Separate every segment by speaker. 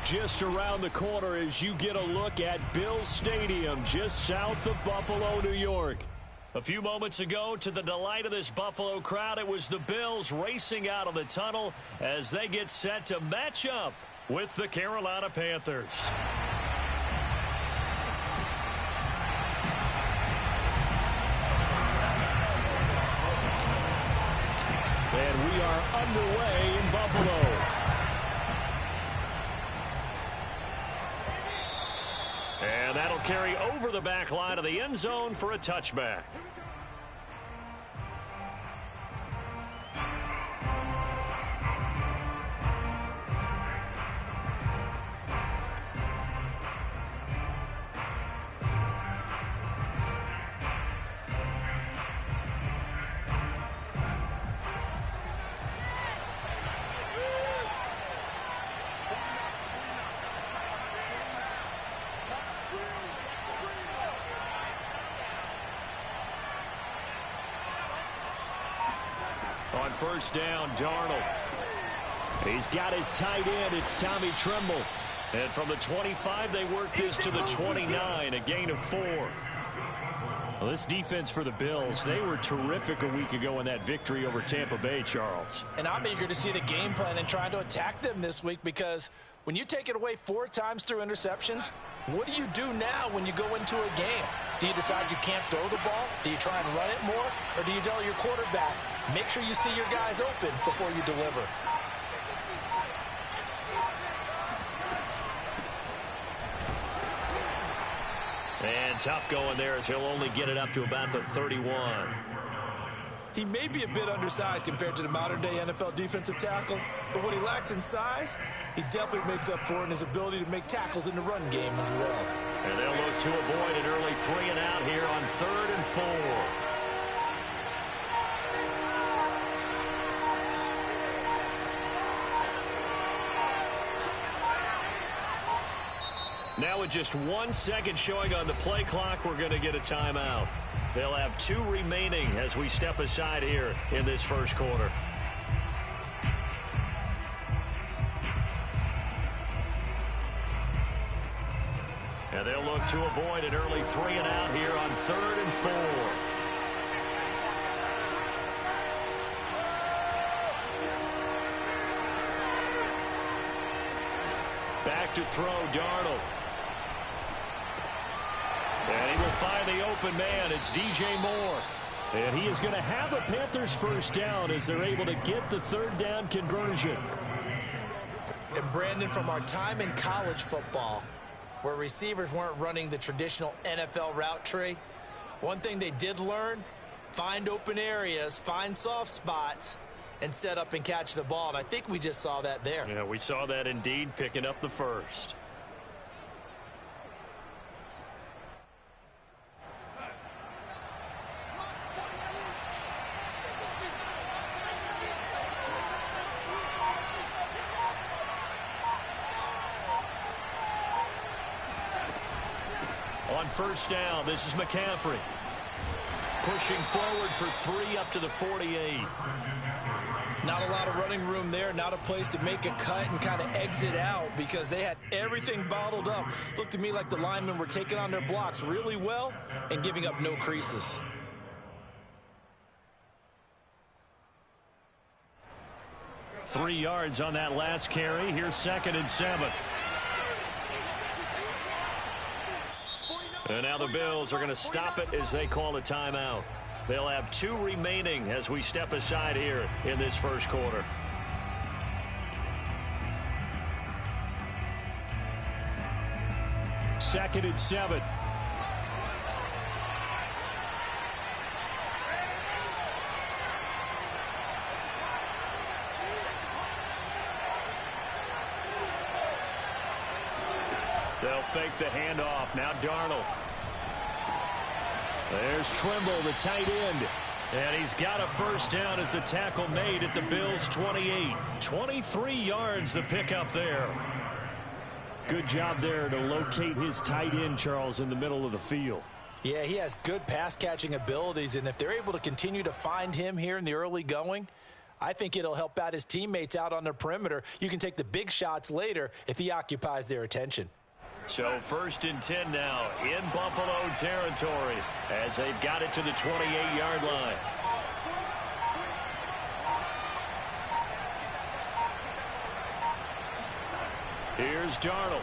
Speaker 1: just around the corner as you get a look at Bills Stadium just south of Buffalo, New York. A few moments ago, to the delight of this Buffalo crowd, it was the Bills racing out of the tunnel as they get set to match up with the Carolina Panthers. And we are underway in Buffalo. And that'll carry over the back line of the end zone for a touchback. On first down, Darnold. He's got his tight end. It's Tommy Tremble. And from the 25, they work this to the 29, a gain of 4. Well, this defense for the Bills, they were terrific a week ago in that victory over Tampa Bay, Charles.
Speaker 2: And I'm eager to see the game plan and trying to attack them this week, because when you take it away 4 times through interceptions, what do you do now when you go into a game? Do you decide you can't throw the ball? Do you try and run it more? Or do you tell your quarterback, make sure you see your guys open before you deliver?
Speaker 1: And tough going there as he'll only get it up to about the 31.
Speaker 2: He may be a bit undersized compared to the modern-day NFL defensive tackle, but what he lacks in size, he definitely makes up for in his ability to make tackles in the run game as well.
Speaker 1: And they'll look to avoid an early 3 and out here on 3rd and 4. Now with just 1 second showing on the play clock, we're going to get a timeout. They'll have 2 remaining as we step aside here in this first quarter. And they'll look to avoid an early 3 and out here on 3rd and 4. Back to throw, Darnold. And he will find the open man. It's DJ Moore. And he is going to have a Panthers first down as they're able to get the 3rd down conversion.
Speaker 2: And Brandon, from our time in college football, where receivers weren't running the traditional NFL route tree, one thing they did learn, find open areas, find soft spots, and set up and catch the ball. And I think we just saw that there.
Speaker 1: Yeah, we saw that indeed, picking up the first. On first down, this is McCaffrey. Pushing forward for 3 up to the 48.
Speaker 2: Not a lot of running room there, not a place to make a cut and kind of exit out because they had everything bottled up. Looked to me like the linemen were taking on their blocks really well and giving up no creases.
Speaker 1: Three yards on that last carry. Here's 2nd and 7. And now the Bills are going to stop it as they call a timeout. They'll have 2 remaining as we step aside here in this first quarter. Second and 7. They'll fake the handoff. Now Darnold. There's Tremble, the tight end. And he's got a first down as a tackle made at the Bills' 28. 23 yards the pickup there. Good job there to locate his tight end, Charles, in the middle of the field.
Speaker 2: Yeah, he has good pass-catching abilities, and if they're able to continue to find him here in the early going, I think it'll help out his teammates out on the perimeter. You can take the big shots later if he occupies their attention.
Speaker 1: So 1st and 10 now in Buffalo territory as they've got it to the 28-yard line. Here's Darnold.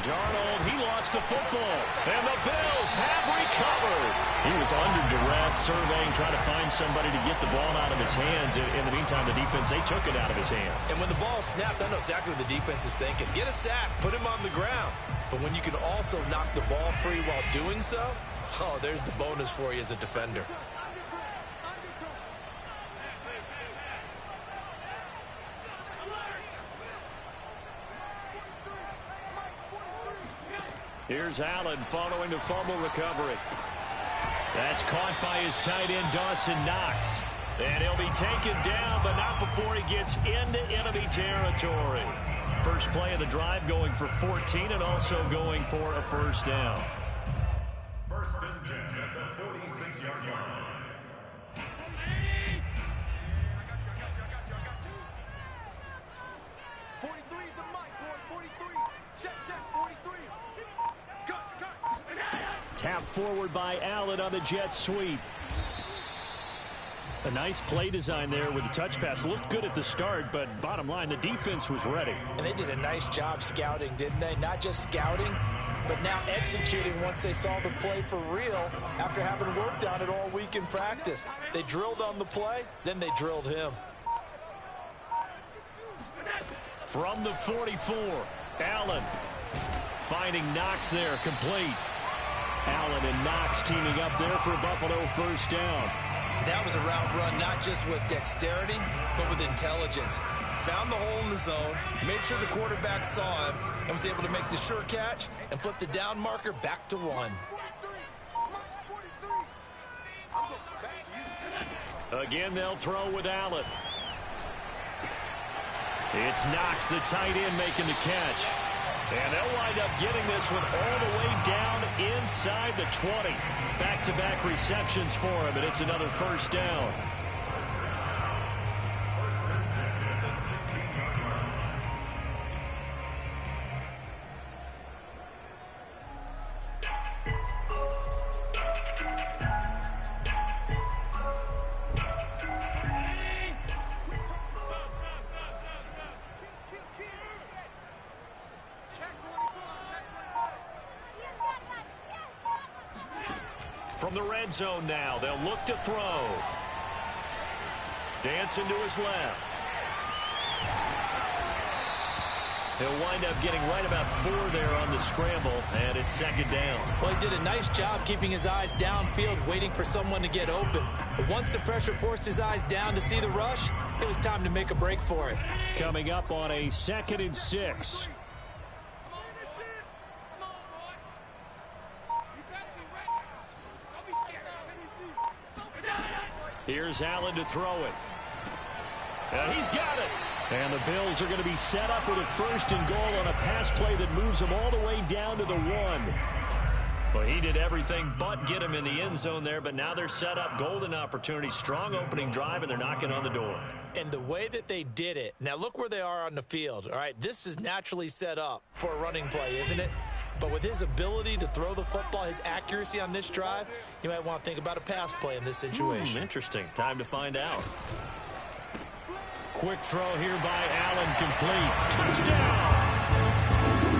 Speaker 1: Darnold, he lost the football, and the Bills have recovered. He was under duress, surveying, trying to find somebody to get the ball out of his hands. In the meantime, the defense, they took it out of his hands.
Speaker 2: And when the ball snapped, I know exactly what the defense is thinking. Get a sack, put him on the ground. But when you can also knock the ball free while doing so, oh, there's the bonus for you as a defender.
Speaker 1: Here's Allen following the fumble recovery. That's caught by his tight end, Dawson Knox. And he'll be taken down, but not before he gets into enemy territory. First play of the drive going for 14 and also going for a first down.
Speaker 3: 1st and 10 at the 46-yard line.
Speaker 1: Tap forward by Allen on the jet sweep. A nice play design there with the touch pass. Looked good at the start, but bottom line, the defense was ready.
Speaker 2: And they did a nice job scouting, didn't they? Not just scouting, but now executing once they saw the play for real after having worked on it all week in practice. They drilled on the play, then they drilled him.
Speaker 1: From the 44, Allen finding Knox there, complete. Allen and Knox teaming up there for Buffalo first down.
Speaker 2: That was a route run not just with dexterity, but with intelligence. Found the hole in the zone, made sure the quarterback saw him, and was able to make the sure catch and flip the down marker back to 1.
Speaker 1: Again, they'll throw with Allen. It's Knox, the tight end, making the catch. And they'll wind up getting this one all the way down inside the 20. Back-to-back receptions for him, and it's another first down.
Speaker 3: 1st and 10 at the 16-yard line.
Speaker 1: From the red zone now, they'll look to throw. Dancing to his left. He'll wind up getting right about 4 there on the scramble, and it's 2nd down.
Speaker 2: Well, he did a nice job keeping his eyes downfield, waiting for someone to get open. But once the pressure forced his eyes down to see the rush, it was time to make a break for it.
Speaker 1: Coming up on a 2nd and 6. Here's Allen to throw it. He's got it. And the Bills are going to be set up with a 1st and goal on a pass play that moves them all the way down to the 1. Well, he did everything but get him in the end zone there, but now they're set up. Golden opportunity, strong opening drive, and they're knocking on the door.
Speaker 2: And the way that they did it, now look where they are on the field. All right, this is naturally set up for a running play, isn't it? But with his ability to throw the football, his accuracy on this drive, you might want to think about a pass play in this situation.
Speaker 1: Interesting. Time to find out. Quick throw here by Allen, complete. Touchdown!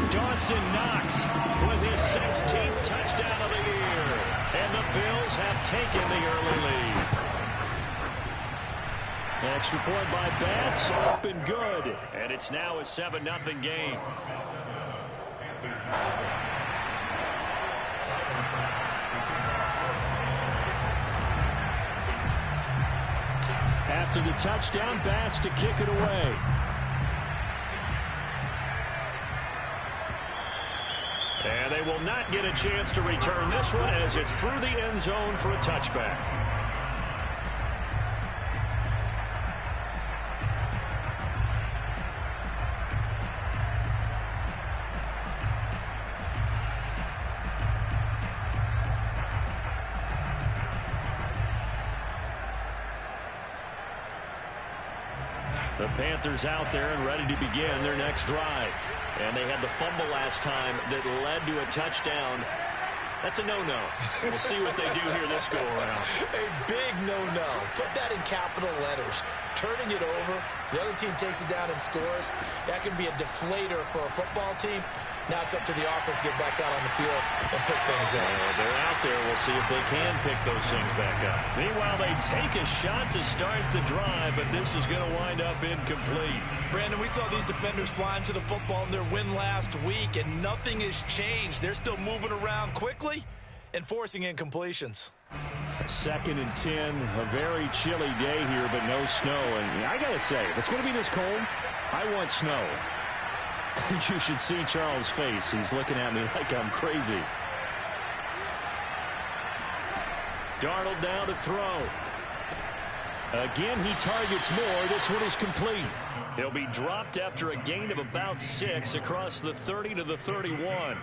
Speaker 1: Dawson Knox with his 16th touchdown of the year. And the Bills have taken the early lead. Extra point by Bass, up and good. And it's now a 7-0 game. After the touchdown, Bass to kick it away. And they will not get a chance to return this one as it's through the end zone for a touchback. The Panthers out there and ready to begin their next drive. And they had the fumble last time that led to a touchdown. That's a no-no. We'll see what they do here this go-around.
Speaker 2: A big no-no. Put that in capital letters. Turning it over, the other team takes it down and scores. That can be a deflator for a football team. Now it's up to the offense to get back out on the field and pick things up.
Speaker 1: They're out there. We'll see if they can pick those things back up. Meanwhile, they take a shot to start the drive, but this is going to wind up incomplete.
Speaker 2: Brandon, we saw these defenders flying to the football in their win last week, and nothing has changed. They're still moving around quickly and forcing incompletions.
Speaker 1: 2nd and 10, a very chilly day here, but no snow. And I got to say, if it's going to be this cold, I want snow. You should see Charles' face. He's looking at me like I'm crazy. Darnold now to throw. Again, he targets more. This one is complete. He'll be dropped after a gain of about 6 across the 30 to the 31.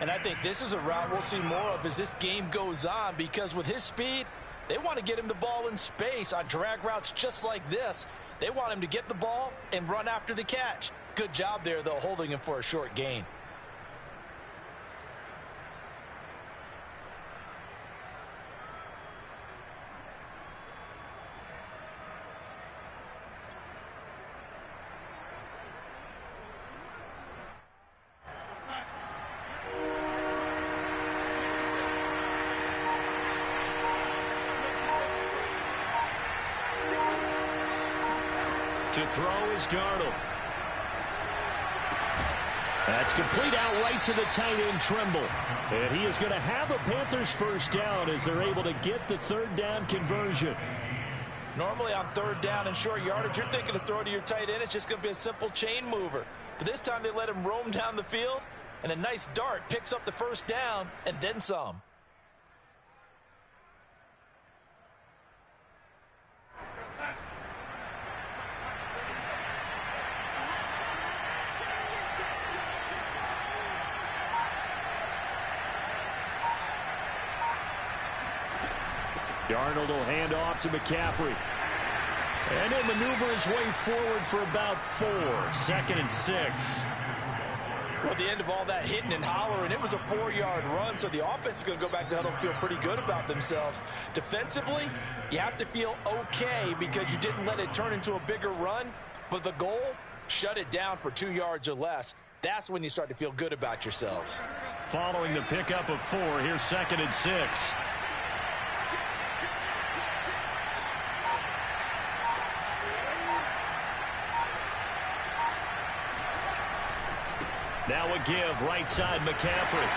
Speaker 2: And I think this is a route we'll see more of as this game goes on, because with his speed, they want to get him the ball in space on drag routes just like this. They want him to get the ball and run after the catch. Good job there, though, holding him for a short gain.
Speaker 1: To throw is Darnold. That's complete out right to the tight end, Tremble. And he is going to have a Panthers first down as they're able to get the 3rd down conversion.
Speaker 2: Normally on 3rd down and short yardage, you're thinking to throw to your tight end. It's just going to be a simple chain mover. But this time they let him roam down the field, and a nice dart picks up the first down and then some.
Speaker 1: Darnold will hand off to McCaffrey. And he'll maneuver his way forward for about 4. 2nd and 6.
Speaker 2: Well, at the end of all that hitting and hollering, it was a 4-yard run, so the offense is going to go back to huddle and feel pretty good about themselves. Defensively, you have to feel okay because you didn't let it turn into a bigger run, but the goal, shut it down for 2 yards or less. That's when you start to feel good about yourselves.
Speaker 1: Following the pickup of 4, here's 2nd and 6. Now a give, right side McCaffrey.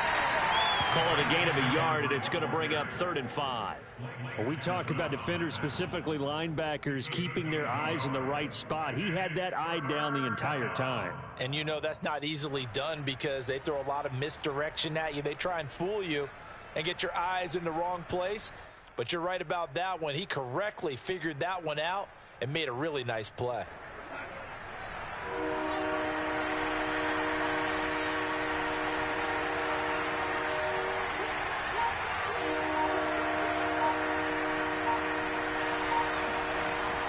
Speaker 1: Call it a gain of a yard, and it's going to bring up 3rd and 5. When we talk about defenders, specifically linebackers, keeping their eyes in the right spot, he had that eye down the entire time.
Speaker 2: And you know that's not easily done because they throw a lot of misdirection at you. They try and fool you and get your eyes in the wrong place. But you're right about that one. He correctly figured that one out and made a really nice play.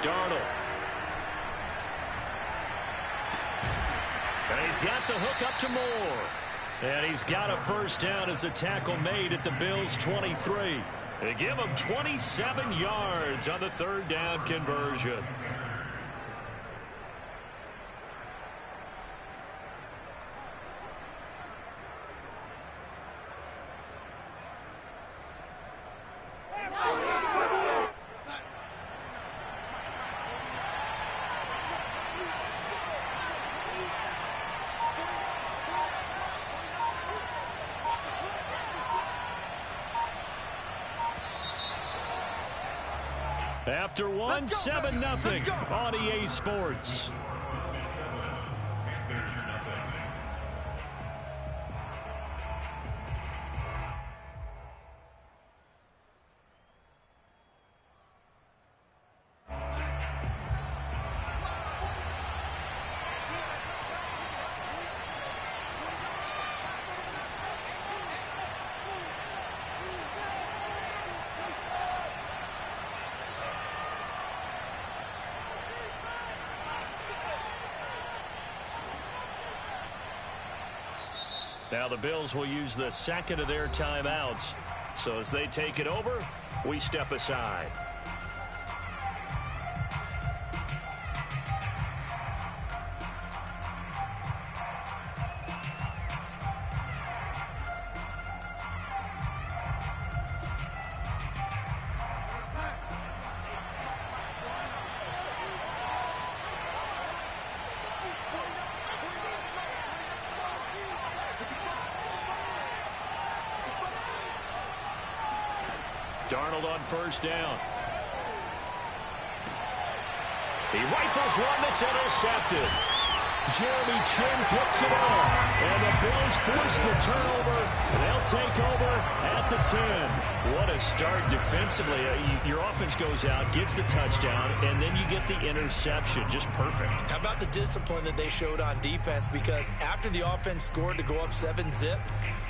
Speaker 1: Darnold. And he's got the hook up to Moore. And he's got a first down as a tackle made at the Bills' 23. They give him 27 yards on the 3rd down conversion. After one, 7-0 on EA Sports. Now the Bills will use the second of their timeouts. So as they take it over, we step aside. Darnold on first down. He rifles one that's intercepted. Jeremy Chin picks it up. And the Bills force the turnover. They'll take over at the 10. What a start defensively. Your offense goes out, gets the touchdown, and then you get the interception. Just perfect.
Speaker 2: How about the discipline that they showed on defense? Because after the offense scored to go up 7-zip,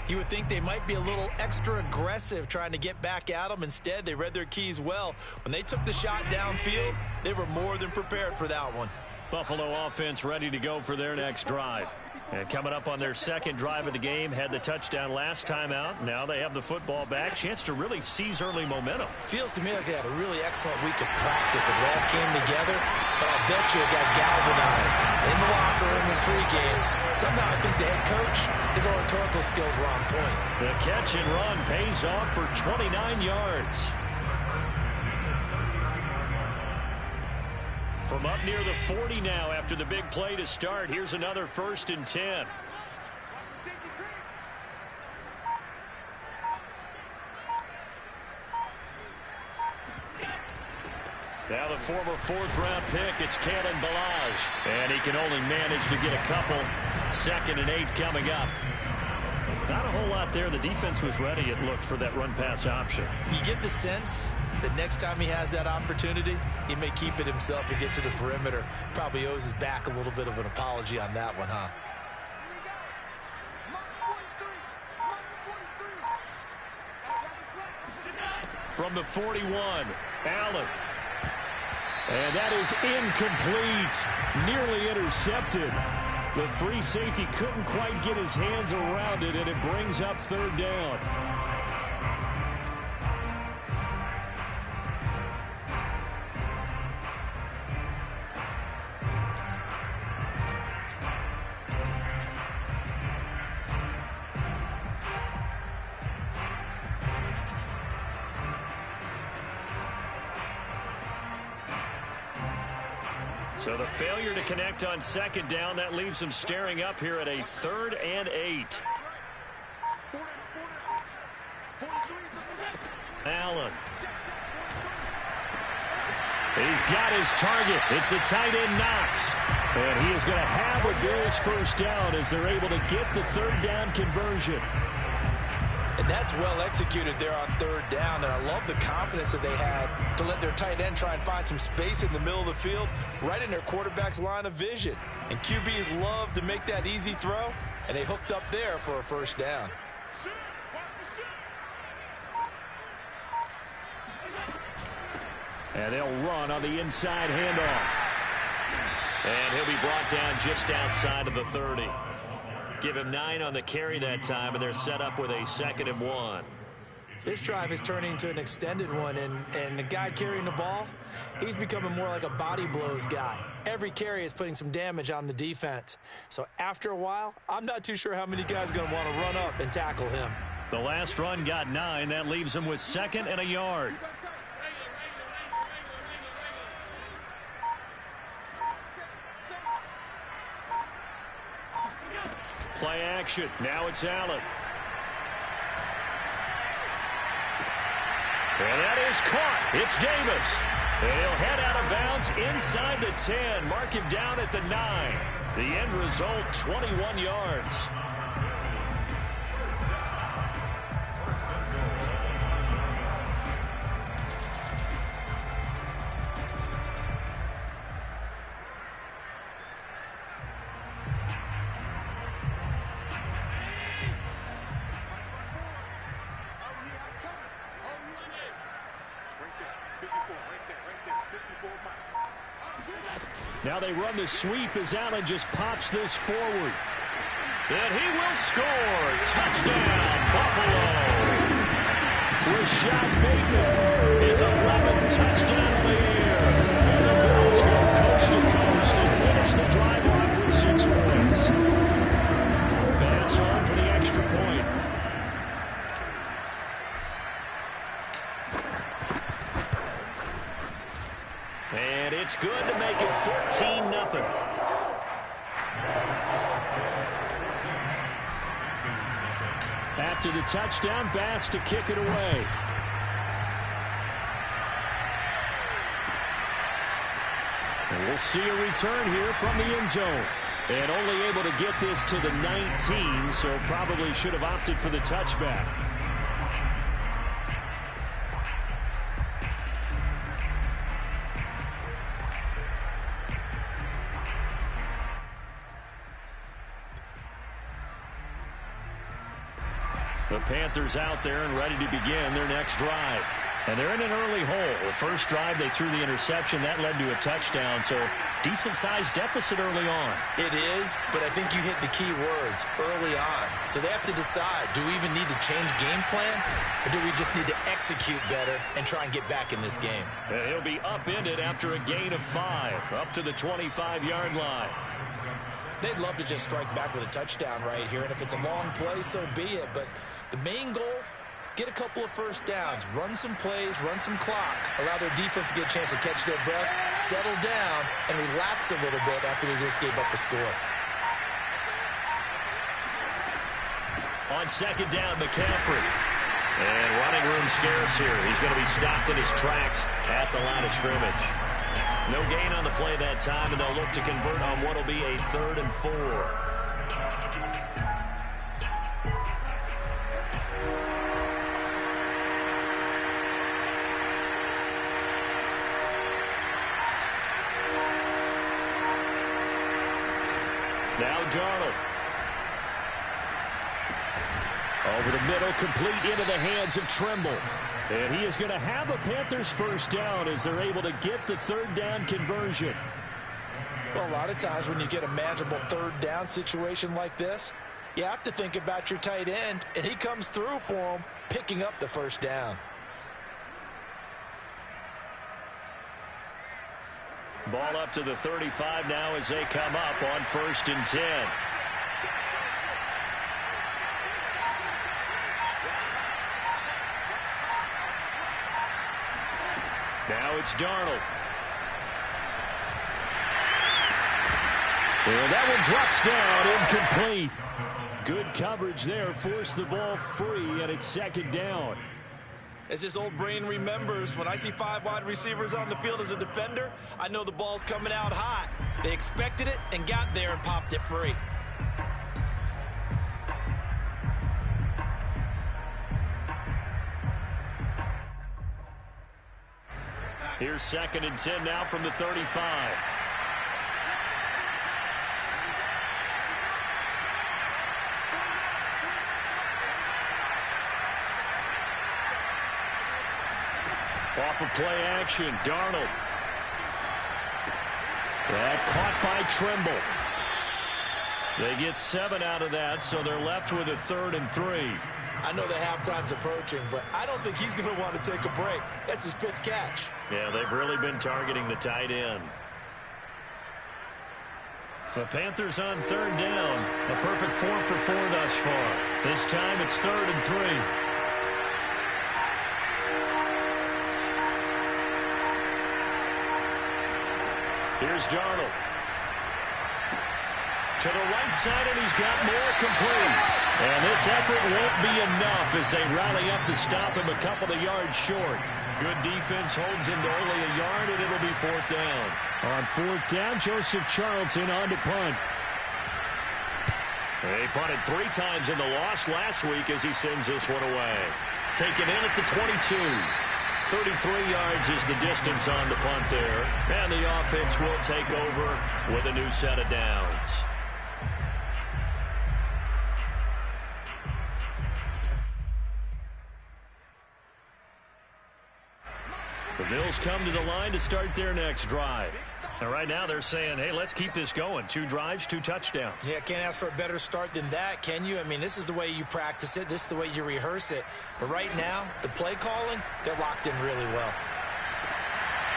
Speaker 2: you would think they might be a little extra aggressive trying to get back at them. Instead, they read their keys well. When they took the shot downfield, they were more than prepared for that one.
Speaker 1: Buffalo offense ready to go for their next drive. And coming up on their second drive of the game, had the touchdown last time out. Now they have the football back. Chance to really seize early momentum.
Speaker 2: Feels to me like they had a really excellent week of practice. It all came together, but I bet you it got galvanized in the locker room in pregame. Somehow I think the head coach, his oratorical skills were on point.
Speaker 1: The catch and run pays off for 29 yards. From up near the 40 now after the big play to start. Here's another 1st and 10. Now the former 4th-round pick, it's Kalen Ballage. And he can only manage to get a couple. 2nd and 8 coming up. Not a whole lot there. The defense was ready, it looked, for that run-pass option.
Speaker 2: You get the sense that next time he has that opportunity, he may keep it himself and get to the perimeter. Probably owes his back a little bit of an apology on that one, huh?
Speaker 1: From the 41, Allen. And that is incomplete. Nearly intercepted. The free safety couldn't quite get his hands around it, and it brings up 3rd down. So the failure to connect on 2nd down, that leaves him staring up here at a 3rd and 8. Allen. He's got his target. It's the tight end Knox. And he is going to have a Bills 1st down as they're able to get the 3rd down conversion.
Speaker 2: And that's well executed there on 3rd down. And I love the confidence that they had to let their tight end try and find some space in the middle of the field, right in their quarterback's line of vision. And QBs love to make that easy throw, and they hooked up there for a 1st down.
Speaker 1: And they'll run on the inside handoff. And he'll be brought down just outside of the 30. Give him 9 on the carry that time, and they're set up with a 2nd and 1.
Speaker 2: This drive is turning into an extended one, and the guy carrying the ball, he's becoming more like a body blows guy. Every carry is putting some damage on the defense. So after a while, I'm not too sure how many guys are going to want to run up and tackle him.
Speaker 1: The last run got 9. That leaves him with 2nd and a yard. Play action. Now it's Allen. And that is caught. It's Davis. And he'll head out of bounds inside the 10. Mark him down at the 9. The end result, 21 yards. Now they run the sweep as Allen just pops this forward. And he will score. Touchdown, Buffalo. Rashad Bateman, his 11th touchdown of the year. And the Bills go coast to coast and finish the drive off with 6 points. Pass on for the extra point. And it's good to make it 14-0. After the touchdown, Bass to kick it away. And we'll see a return here from the end zone. And only able to get this to the 19, so probably should have opted for the touchback. The Panthers out there and ready to begin their next drive. And they're in an early hole. The first drive, they threw the interception. That led to a touchdown, so decent-sized deficit early on.
Speaker 2: It is, but I think you hit the key words, early on. So they have to decide, do we even need to change game plan, or do we just need to execute better and try and get back in this game?
Speaker 1: And he'll be upended after a gain of 5, up to the 25-yard line.
Speaker 2: They'd love to just strike back with a touchdown right here, and if it's a long play, so be it. But the main goal, get a couple of first downs, run some plays, run some clock, allow their defense to get a chance to catch their breath, settle down, and relax a little bit after they just gave up a score.
Speaker 1: On second down, McCaffrey. And running room scarce here. He's going to be stopped in his tracks at the line of scrimmage. No gain on the play that time, and they'll look to convert on what will be a 3rd and 4. Now Darnold. Over the middle, complete into the hands of Tremble. And he is going to have a Panthers first down as they're able to get the 3rd down conversion.
Speaker 2: Well, a lot of times when you get a manageable 3rd down situation like this, you have to think about your tight end, and he comes through for him, picking up the first down.
Speaker 1: Ball up to the 35 now as they come up on 1st and 10. Now it's Darnold. And that one drops down, incomplete. Good coverage there, forced the ball free, and it's 2nd down.
Speaker 2: As his old brain remembers, when I see 5 wide receivers on the field as a defender, I know the ball's coming out hot. They expected it and got there and popped it free.
Speaker 1: Here's 2nd and 10 now from the 35. Off of play action, Darnold. That caught by Tremble. They get 7 out of that, so they're left with a 3rd and 3.
Speaker 2: I know the halftime's approaching, but I don't think he's going to want to take a break. That's his 5th catch.
Speaker 1: Yeah, they've really been targeting the tight end. The Panthers on 3rd down. A perfect 4 for 4 thus far. This time it's 3rd and 3. Here's Darnold. To the right side, and he's got more complete. And this effort won't be enough as they rally up to stop him a couple of yards short. Good defense holds him to only a yard, and it'll be 4th down. On 4th down, Joseph Charlton on to punt. They punted 3 times in the loss last week as he sends this one away. Taken in at the 22. 33 yards is the distance on the punt there. And the offense will take over with a new set of downs. The Bills come to the line to start their next drive. And right now they're saying, hey, let's keep this going. 2 drives, 2 touchdowns.
Speaker 2: Yeah, can't ask for a better start than that, can you? I mean, this is the way you practice it. This is the way you rehearse it. But right now, the play calling, they're locked in really well.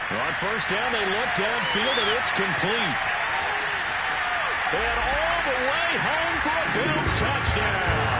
Speaker 1: On first down, they look downfield, and it's complete. And all the way home for a Bills touchdown.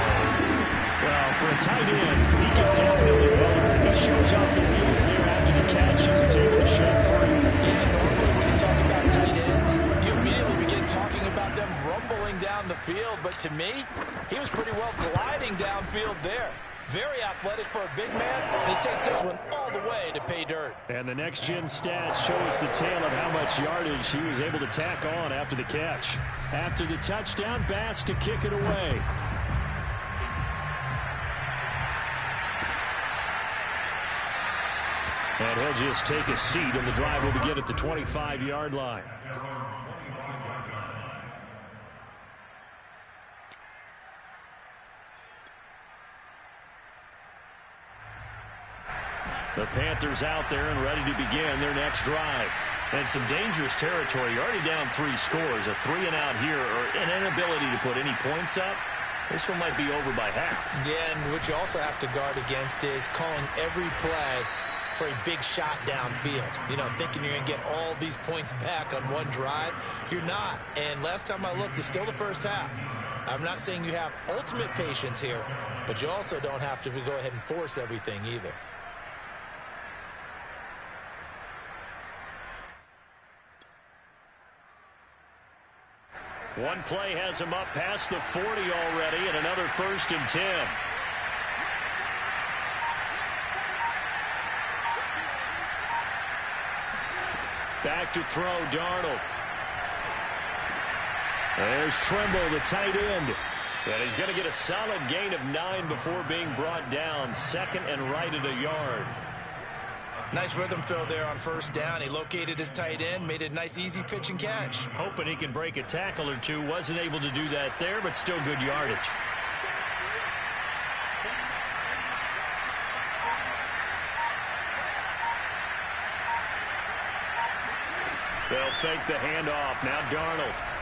Speaker 1: Well, for a tight end, he can definitely motor. He shows off the wheels there after the catch as he's able to shake free.
Speaker 2: Yeah, normally when you talk about tight ends, you immediately begin talking about them rumbling down the field. But to me, he was pretty well gliding downfield there. Very athletic for a big man, and he takes this one all the way to pay dirt.
Speaker 1: And the next-gen stats show us the tale of how much yardage he was able to tack on after the catch. After the touchdown, Bass to kick it away. And he'll just take a seat, and the drive will begin at the 25-yard line. The Panthers out there and ready to begin their next drive. And some dangerous territory. You're already down 3 scores. A 3-and-out here, or an inability to put any points up. This one might be over by half.
Speaker 2: Yeah, and what you also have to guard against is calling every play for a big shot downfield. You know, thinking you're going to get all these points back on one drive. You're not. And last time I looked, it's still the first half. I'm not saying you have ultimate patience here, but you also don't have to go ahead and force everything either.
Speaker 1: One play has him up past the 40 already, and another 1st and 10. Back to throw, Darnold. There's Tremble, the tight end. And he's going to get a solid gain of 9 before being brought down. 2nd and right at a yard.
Speaker 2: Nice rhythm throw there on first down. He located his tight end, made a nice easy pitch and catch.
Speaker 1: Hoping he can break a tackle or two. Wasn't able to do that there, but still good yardage. They'll fake the handoff. Now Darnold.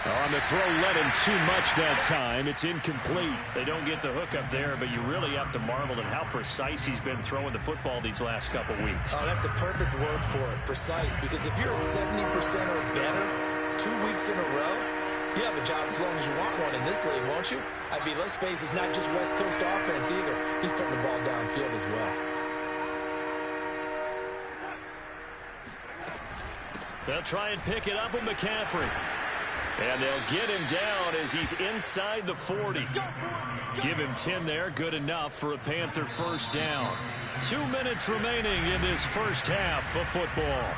Speaker 1: On the throw, let him too much that time. It's incomplete. They don't get the hook up there, but you really have to marvel at how precise he's been throwing the football these last couple weeks.
Speaker 2: Oh, that's the perfect word for it, precise. Because if you're at 70% or better 2 weeks in a row, you have a job as long as you want one in this league, won't you? I mean, let's face it, it's not just West Coast offense either. He's putting the ball downfield as well.
Speaker 1: They'll try and pick it up with McCaffrey. And they'll get him down as he's inside the 40. Give him 10 there. Good enough for a Panther first down. 2 minutes remaining in this first half of football.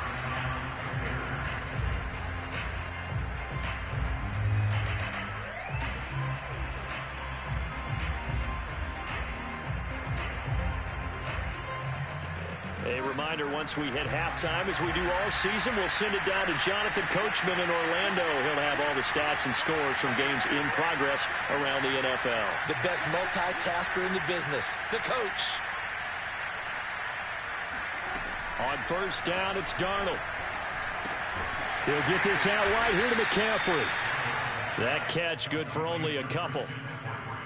Speaker 1: A reminder, once we hit halftime, as we do all season, we'll send it down to Jonathan Coachman in Orlando. He'll have all the stats and scores from games in progress around the NFL.
Speaker 2: The best multitasker in the business, the coach.
Speaker 1: On first down, it's Darnold. He'll get this out right here to McCaffrey. That catch good for only a couple.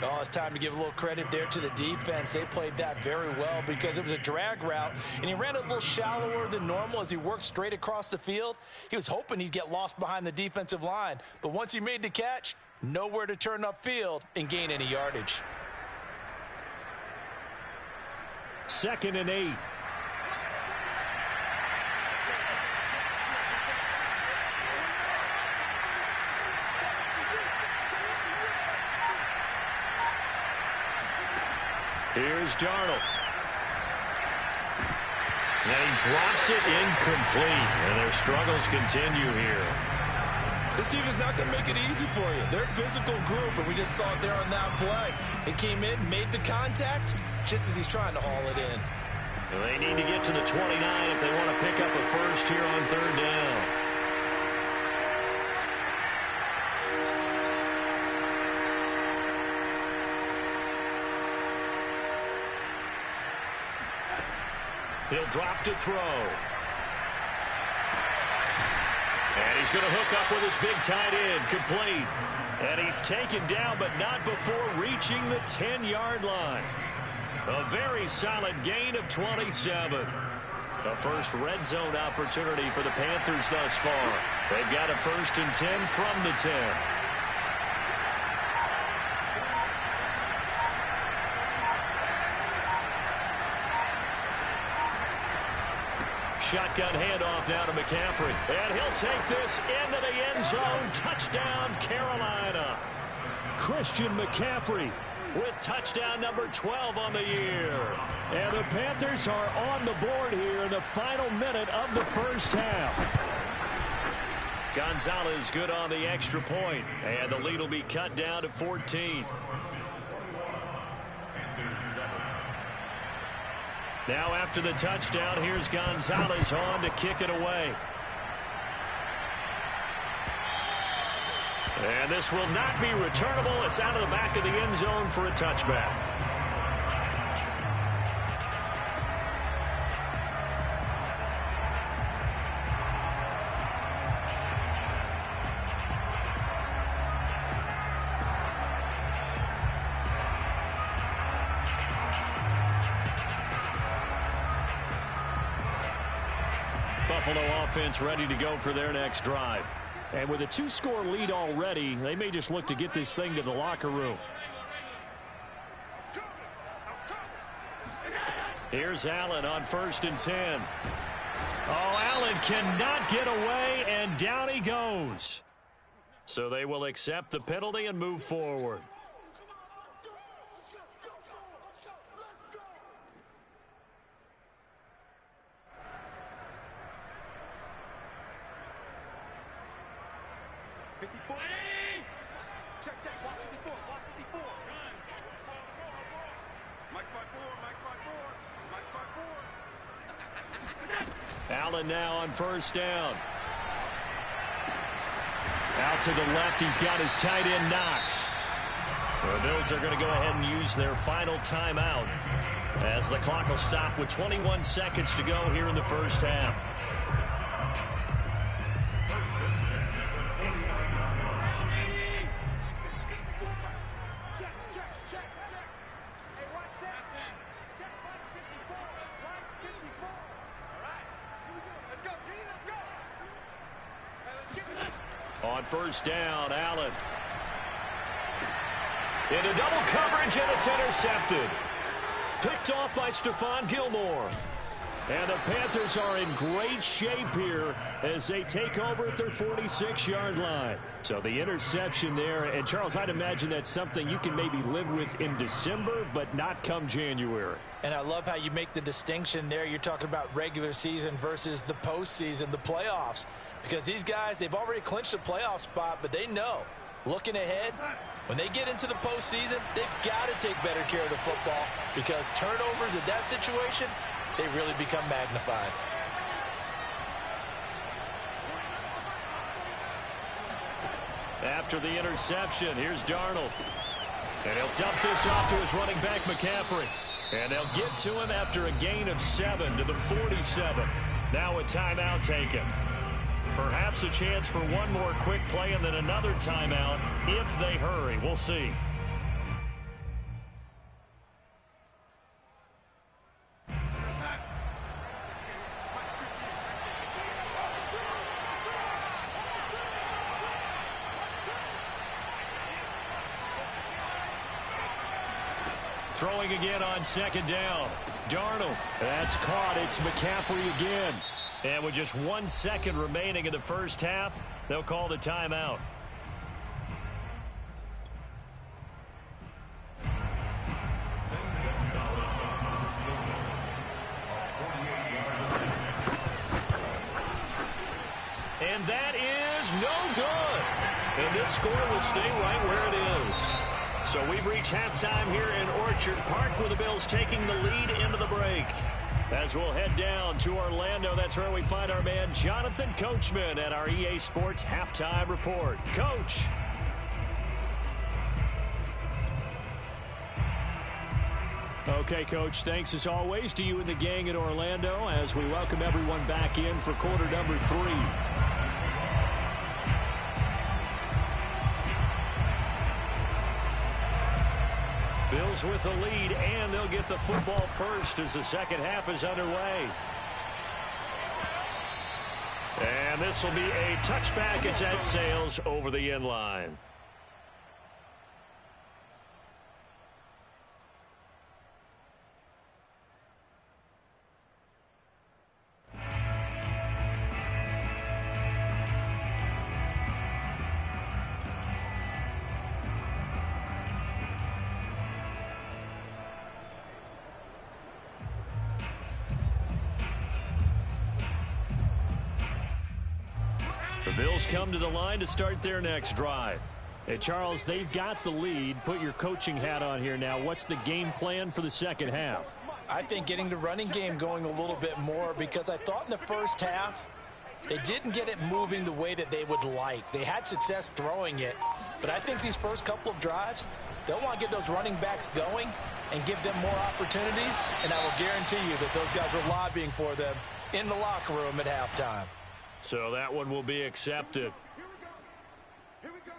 Speaker 2: Oh, it's time to give a little credit there to the defense. They played that very well because it was a drag route, and he ran it a little shallower than normal as he worked straight across the field. He was hoping he'd get lost behind the defensive line, but once he made the catch, nowhere to turn upfield and gain any yardage.
Speaker 1: 2nd and 8. Here's Darnold. And he drops it incomplete. And their struggles continue here.
Speaker 2: This team is not going to make it easy for you. They're a physical group, and we just saw it there on that play. He came in, made the contact, just as he's trying to haul it in.
Speaker 1: Well, they need to get to the 29 if they want to pick up a first here on 3rd down. He'll drop to throw. He's going to hook up with his big tight end, complete. And he's taken down, but not before reaching the 10-yard line. A very solid gain of 27. The first red zone opportunity for the Panthers thus far. They've got a 1st and 10 from the 10. Shotgun handoff now to McCaffrey. And he'll take this into the end zone. Touchdown, Carolina. Christian McCaffrey with touchdown number 12 on the year. And the Panthers are on the board here in the final minute of the first half. Gonzalez good on the extra point. And the lead will be cut down to 14. Now after the touchdown, here's Gonzalez on to kick it away. And this will not be returnable. It's out of the back of the end zone for a touchback. Buffalo offense ready to go for their next drive. And with a 2-score lead already, they may just look to get this thing to the locker room. Here's Allen on 1st and 10. Oh, Allen cannot get away, and down he goes. So they will accept the penalty and move forward. Allen now on 1st down. Out to the left, he's got his tight end Knox. The Bills are going to go ahead and use their final timeout as the clock will stop with 21 seconds to go here in the first half. On 1st down, Allen. Into double coverage, and it's intercepted. Picked off by Stephon Gilmore. And the Panthers are in great shape here as they take over at their 46-yard line. So the interception there, and Charles, I'd imagine that's something you can maybe live with in December, but not come January.
Speaker 2: And I love how you make the distinction there. You're talking about regular season versus the postseason, the playoffs. Because these guys, they've already clinched a playoff spot, but they know, looking ahead, when they get into the postseason, they've got to take better care of the football because turnovers in that situation, they really become magnified.
Speaker 1: After the interception, here's Darnold. And he'll dump this off to his running back, McCaffrey. And they'll get to him after a gain of 7 to the 47. Now a timeout taken. Perhaps a chance for one more quick play and then another timeout if they hurry. We'll see. Throwing again on 2nd down. Darnold. That's caught. It's McCaffrey again. And with just 1 second remaining in the first half, they'll call the timeout. And that is no good. And this score will stay right where it is. So we've reached halftime here in Orchard Park with the Bills taking the lead into the break. As we'll head down to Orlando, that's where we find our man Jonathan Coachman at our EA Sports Halftime Report. Coach. Okay, Coach, thanks as always to you and the gang in Orlando as we welcome everyone back in for quarter number 3. Bills with the lead, and they'll get the football first as the second half is underway. And this will be a touchback as that sails over the end line. The Bills come to the line to start their next drive. Hey, Charles, they've got the lead. Put your coaching hat on here now. What's the game plan for the second half?
Speaker 2: I think getting the running game going a little bit more, because I thought in the first half they didn't get it moving the way that they would like. They had success throwing it, but I think these first couple of drives, they'll want to get those running backs going and give them more opportunities, and I will guarantee you that those guys are lobbying for them in the locker room at halftime.
Speaker 1: So that one will be accepted.
Speaker 3: Here we go.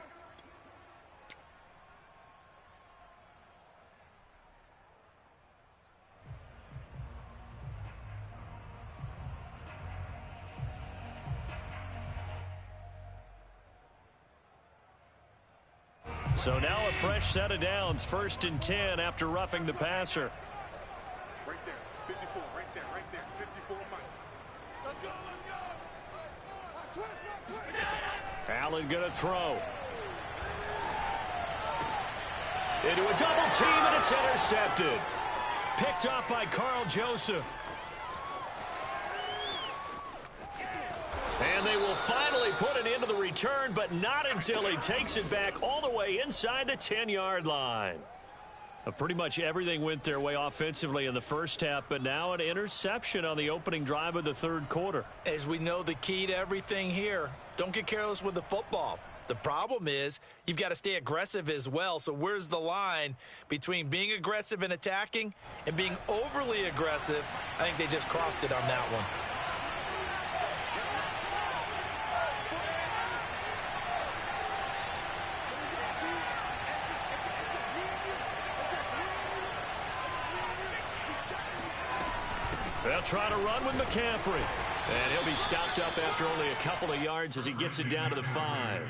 Speaker 1: So now a fresh set of downs. 1st and 10 after roughing the passer.
Speaker 3: Right there, 54, right there, 54, Mike. Let's go, let's go.
Speaker 1: Allen going to throw. Into a double team, and it's intercepted. Picked up by Carl Joseph. And they will finally put it into the return, but not until he takes it back all the way inside the 10-yard line. Pretty much everything went their way offensively in the first half, but now an interception on the opening drive of the third quarter.
Speaker 2: As we know, the key to everything here, don't get careless with the football. The problem is you've got to stay aggressive as well. So where's the line between being aggressive and attacking and being overly aggressive? I think they just crossed it on that one.
Speaker 1: They'll try to run with McCaffrey. And he'll be stopped up after only a couple of yards as he gets it down to the 5.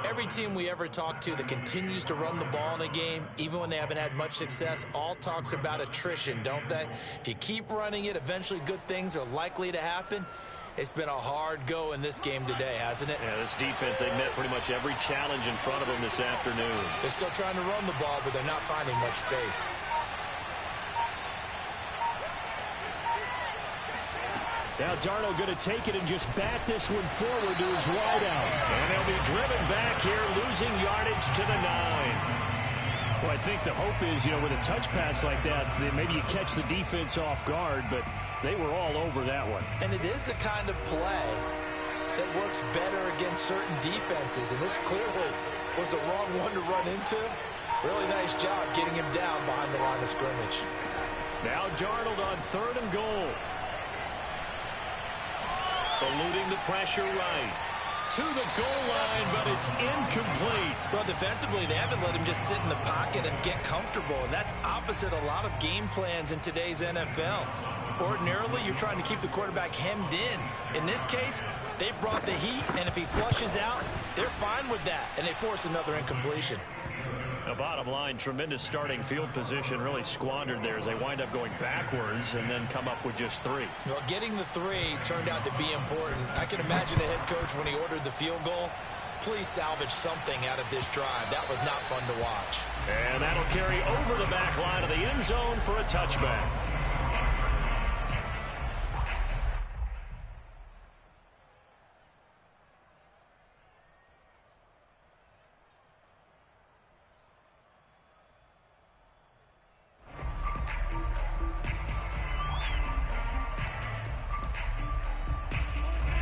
Speaker 2: Every team we ever talk to that continues to run the ball in a game, even when they haven't had much success, all talks about attrition, don't they? If you keep running it, eventually good things are likely to happen. It's been a hard go in this game today, hasn't it?
Speaker 1: Yeah, this defense, they met pretty much every challenge in front of them this afternoon.
Speaker 2: They're still trying to run the ball, but they're not finding much space.
Speaker 1: Now Darnold going to take it and just bat this one forward to his wideout. And they'll be driven back here, losing yardage to the 9. Well, I think the hope is, with a touch pass like that, maybe you catch the defense off guard, but they were all over that one.
Speaker 2: And it is the kind of play that works better against certain defenses, and this clearly was the wrong one to run into. Really nice job getting him down behind the line of scrimmage.
Speaker 1: Now Darnold on 3rd and goal. Eluding the pressure right. To the goal line, but it's incomplete.
Speaker 2: Well, defensively, they haven't let him just sit in the pocket and get comfortable, and that's opposite a lot of game plans in today's NFL. Ordinarily, you're trying to keep the quarterback hemmed in. In this case, they brought the heat, and if he flushes out, they're fine with that, and they force another incompletion.
Speaker 1: The bottom line, tremendous starting field position, really squandered there as they wind up going backwards and then come up with just 3.
Speaker 2: Well, getting the 3 turned out to be important. I can imagine a head coach when he ordered the field goal. Please salvage something out of this drive. That was not fun to watch.
Speaker 1: And that'll carry over the back line of the end zone for a touchback.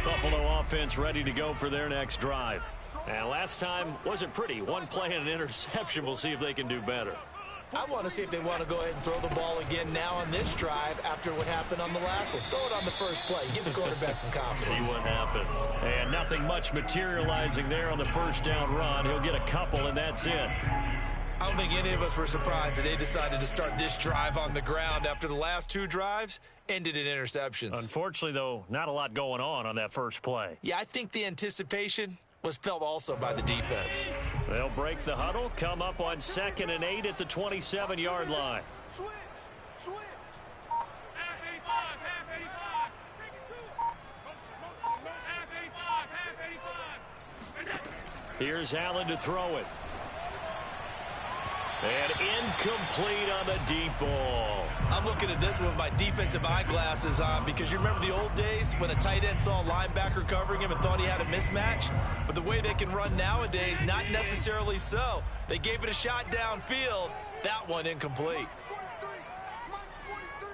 Speaker 1: Buffalo offense ready to go for their next drive. And last time wasn't pretty. One play and an interception. We'll see if they can do better.
Speaker 2: I want to see if they want to go ahead and throw the ball again now on this drive after what happened on the last one. Throw it on the first play. Give the quarterback some confidence.
Speaker 1: See what happens. And nothing much materializing there on the first down run. He'll get a couple, and that's it.
Speaker 2: I don't think any of us were surprised that they decided to start this drive on the ground after the last 2 drives ended in interceptions.
Speaker 1: Unfortunately, though, not a lot going on that first play.
Speaker 2: Yeah, I think the anticipation was felt also by the defense.
Speaker 1: They'll break the huddle, come up on 2nd and 8 at the 27-yard line.
Speaker 3: Switch. Switch.
Speaker 4: Half 85. Half 85.
Speaker 3: Take it to him. Motion.
Speaker 4: Half 85. Half 85.
Speaker 1: Here's Allen to throw it. And incomplete on the deep ball.
Speaker 2: I'm looking at this with my defensive eyeglasses on because you remember the old days when a tight end saw a linebacker covering him and thought he had a mismatch? But the way they can run nowadays, not necessarily so. They gave it a shot downfield. That one incomplete.
Speaker 3: 43. Mike 43.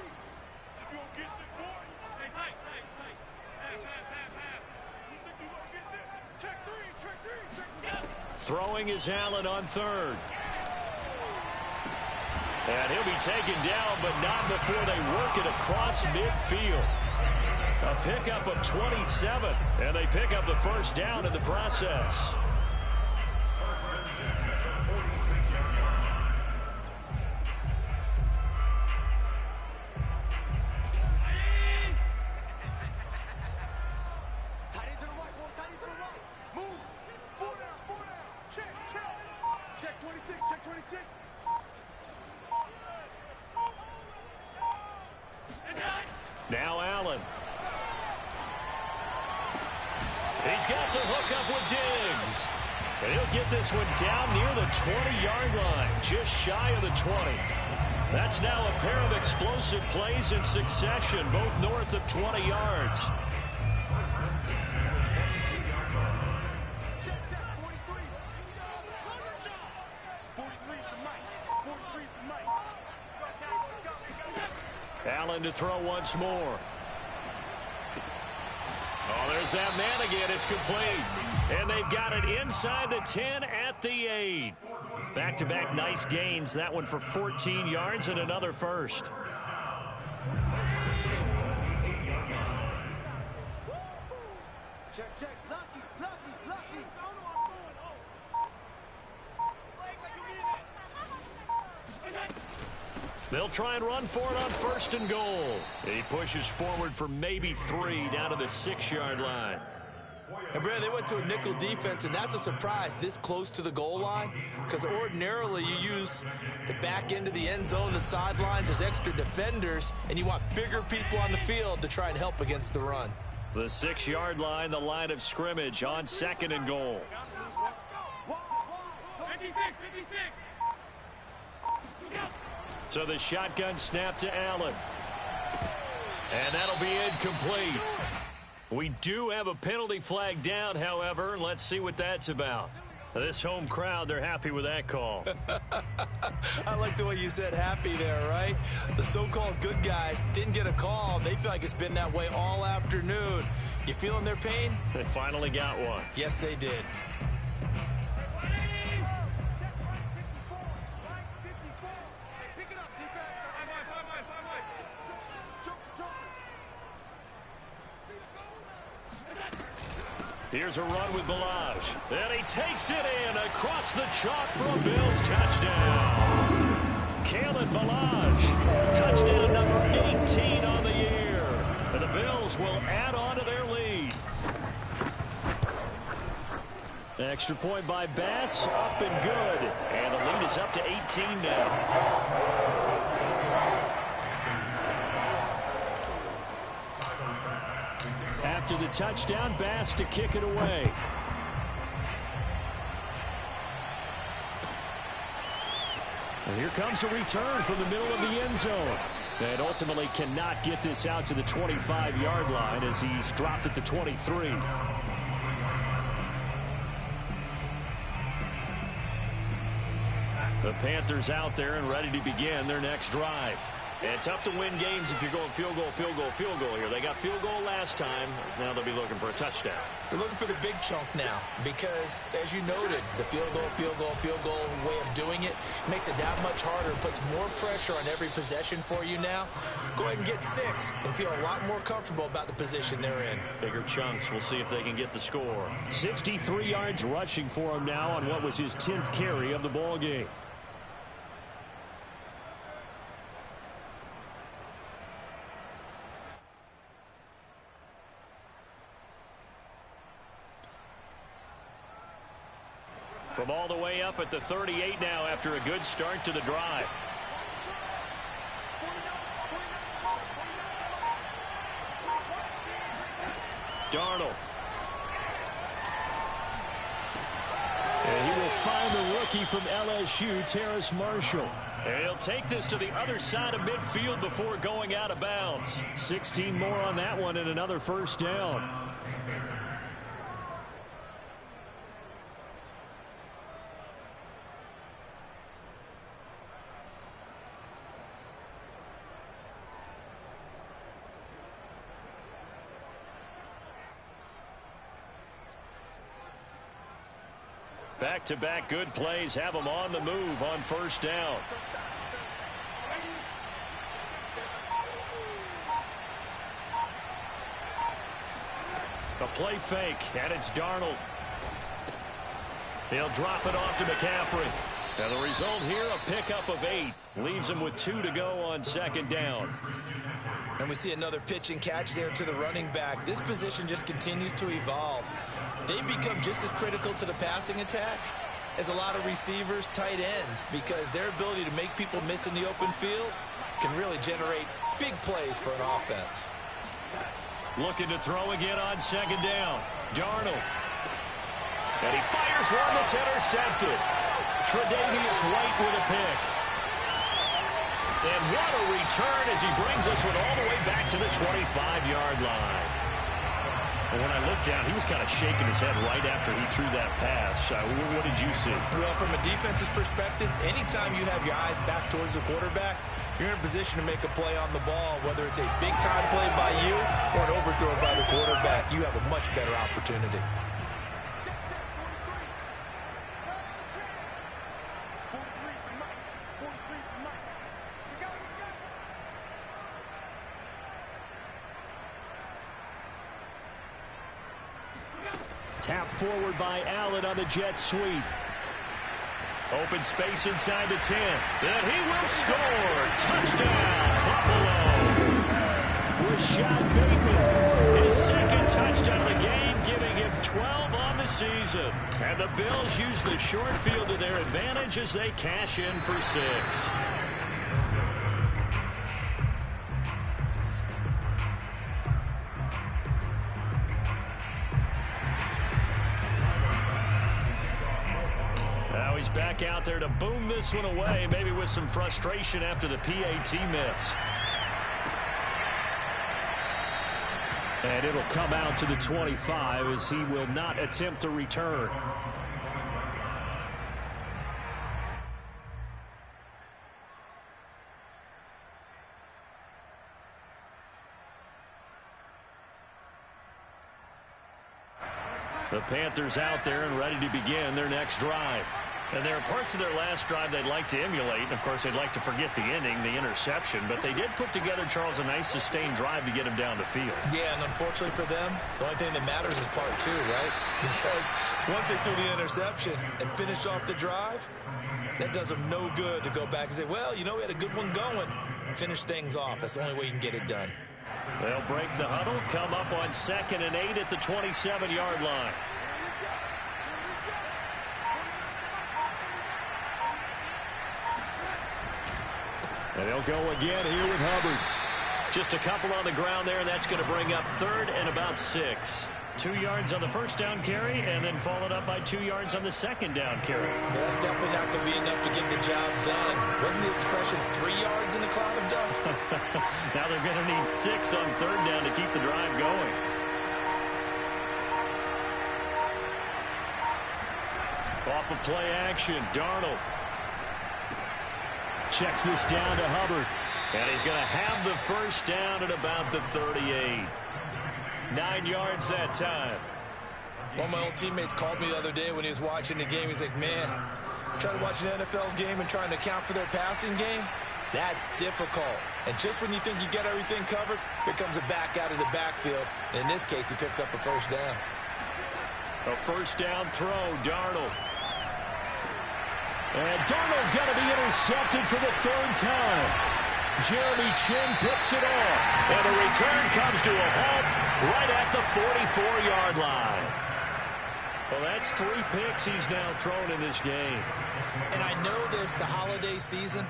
Speaker 4: You gonna get the boy? Hey, tight. Half. You think you gonna get this?
Speaker 3: Check 3.
Speaker 1: Throwing is Allen on 3rd. And he'll be taken down, but not before they work it across midfield. A pickup of 27, and they pick up the first down in the process.
Speaker 3: Tight end to the right, boy. Tight end to the right. Move. 4 down. Check 26. Check 26.
Speaker 1: Now Allen. He's got the hook up with Diggs. And he'll get this one down near the 20-yard line, just shy of the 20. That's now a pair of explosive plays in succession, both north of 20 yards.
Speaker 3: Check. 43. 43's the mic. 43's the mic.
Speaker 1: Allen to throw once more. Oh, there's that man again. It's complete. And they've got it inside the 10 at the 8. Back-to-back nice gains. That one for 14 yards and another first.
Speaker 3: Check. Lucky.
Speaker 1: They'll try and run for it on 1st and goal. He pushes forward for maybe 3 down to the 6-yard line.
Speaker 2: And Brad, they went to a nickel defense, and that's a surprise this close to the goal line because ordinarily you use the back end of the end zone, the sidelines as extra defenders, and you want bigger people on the field to try and help against the run.
Speaker 1: The 6-yard line, the line of scrimmage on 2nd and goal.
Speaker 4: 56.
Speaker 1: So the shotgun snap to Allen. And that'll be incomplete. We do have a penalty flag down, however. Let's see what that's about. This home crowd, they're happy with that call.
Speaker 2: I like the way you said happy there, right? The so-called good guys didn't get a call. They feel like it's been that way all afternoon. You feeling their pain?
Speaker 1: They finally got one.
Speaker 2: Yes, they did.
Speaker 3: Pick it up, defense.
Speaker 1: Here's a run with Balaj. And he takes it in across the chalk for a Bills touchdown. Kalen Balaj, touchdown number 18 on the year. And the Bills will add on to their lead. Extra point by Bass, up and good. And the lead is up to 18 now. After the touchdown, Bass to kick it away. And here comes a return from the middle of the end zone. And ultimately cannot get this out to the 25-yard line as he's dropped at the 23. The Panthers out there and ready to begin their next drive. And tough to win games if you're going field goal here. They got field goal last time. Now they'll be looking for a touchdown.
Speaker 2: They're looking for the big chunk now because, as you noted, the field goal way of doing it makes it that much harder. It puts more pressure on every possession for you now. Go ahead and get 6 and feel a lot more comfortable about the position they're in.
Speaker 1: Bigger chunks. We'll see if they can get the score. 63 yards rushing for him now on what was his 10th carry of the ball game. From all the way up at the 38 now after a good start to the drive. Darnold. And he will find the rookie from LSU, Terrace Marshall. And he'll take this to the other side of midfield before going out of bounds. 16 more on that one and another first down. Back-to-back good plays have them on the move on first down. A play fake, and it's Darnold. He'll drop it off to McCaffrey. And the result here, a pickup of 8. Leaves him with 2 to go on second down.
Speaker 2: And we see another pitch and catch there to the running back. This position just continues to evolve. They become just as critical to the passing attack as a lot of receivers, tight ends, because their ability to make people miss in the open field can really generate big plays for an offense.
Speaker 1: Looking to throw again on second down. Darnold. And he fires one that's intercepted. Tre'Davious White with a pick. And what a return as he brings this one all the way back to the 25-yard line. And when I looked down, he was kind of shaking his head right after he threw that pass. What did you see?
Speaker 2: Well, from a defense's perspective, anytime you have your eyes back towards the quarterback, you're in a position to make a play on the ball, whether it's a big-time play by you or an overthrow by the quarterback. You have a much better opportunity.
Speaker 1: Tap forward by Allen on the jet sweep. Open space inside the 10. And he will score. Touchdown, Buffalo. Rashad Bateman, his second touchdown of the game, giving him 12 on the season. And the Bills use the short field to their advantage as they cash in for 6. He's back out there to boom this one away, maybe with some frustration after the PAT miss. And it'll come out to the 25 as he will not attempt to return. The Panthers out there and ready to begin their next drive. And there are parts of their last drive they'd like to emulate. Of course, they'd like to forget the ending, the interception. But they did put together, Charles, a nice sustained drive to get him down the field.
Speaker 2: Yeah, and unfortunately for them, the only thing that matters is part 2, right? Because once they threw the interception and finished off the drive, that does them no good to go back and say, well, you know, we had a good one going. Finish things off. That's the only way you can get it done.
Speaker 1: They'll break the huddle, come up on 2nd and 8 at the 27-yard line. And they'll go again here with Hubbard. Just a couple on the ground there, and that's going to bring up 3rd and about 6. 2 yards on the first down carry, and then followed up by 2 yards on the second down carry.
Speaker 2: Yeah, that's definitely not going to be enough to get the job done. Wasn't the expression 3 yards in a cloud of dust?
Speaker 1: Now they're going to need 6 on 3rd down to keep the drive going. Off of play action, Darnold. Checks this down to Hubbard. And he's going to have the first down at about the 38. 9 yards that time.
Speaker 2: One of my old teammates called me the other day when he was watching the game. He's like, man, trying to watch an NFL game and trying to account for their passing game, that's difficult. And just when you think you get everything covered, here comes a back out of the backfield. And in this case, he picks up a first down.
Speaker 1: A first down throw, Darnold. And Darnold going to be intercepted for the 3rd time. Jeremy Chin picks it off. And the return comes to a halt right at the 44-yard line. Well, that's 3 picks he's now thrown in this game.
Speaker 2: And I know this, the holiday season,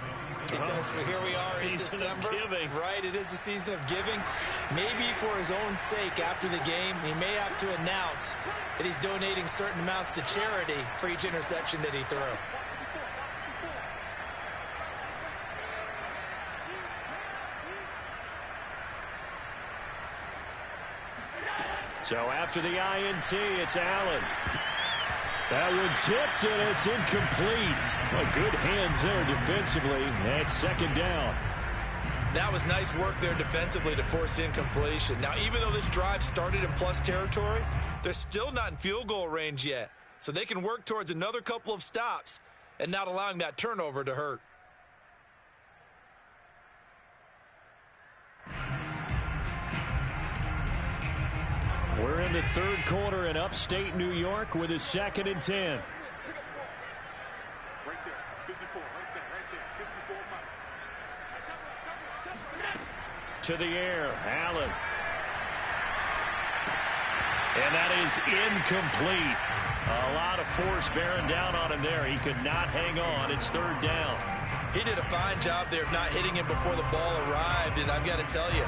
Speaker 2: because here we are in December. Right, it is the season of giving. Maybe for his own sake after the game, he may have to announce that he's donating certain amounts to charity for each interception that he threw.
Speaker 1: So after the INT, it's Allen. That one tipped, and it's incomplete. Well, good hands there defensively at second down.
Speaker 2: That was nice work there defensively to force incompletion. Now, even though this drive started in plus territory, they're still not in field goal range yet. So they can work towards another couple of stops and not allowing that turnover to hurt.
Speaker 1: We're in the third quarter in upstate New York with a 2nd and 10.
Speaker 3: Right there, 54, right there, 54.
Speaker 1: To the air, Allen. And that is incomplete. A lot of force bearing down on him there. He could not hang on. It's 3rd down.
Speaker 2: He did a fine job there of not hitting him before the ball arrived, and I've got to tell you,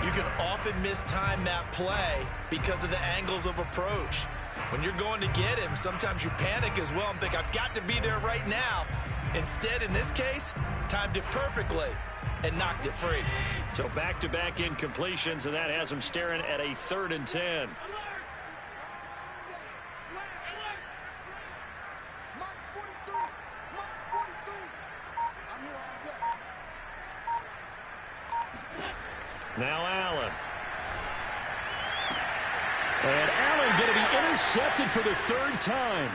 Speaker 2: you can often mistime that play because of the angles of approach. When you're going to get him, sometimes you panic as well and think, I've got to be there right now. Instead, in this case, timed it perfectly and knocked it free.
Speaker 1: So back-to-back incompletions, and that has him staring at a 3rd and 10.
Speaker 3: Mark's 43. Mark's 43. I'm here all day.
Speaker 1: Now Allen. And Allen going to be intercepted for the 3rd time.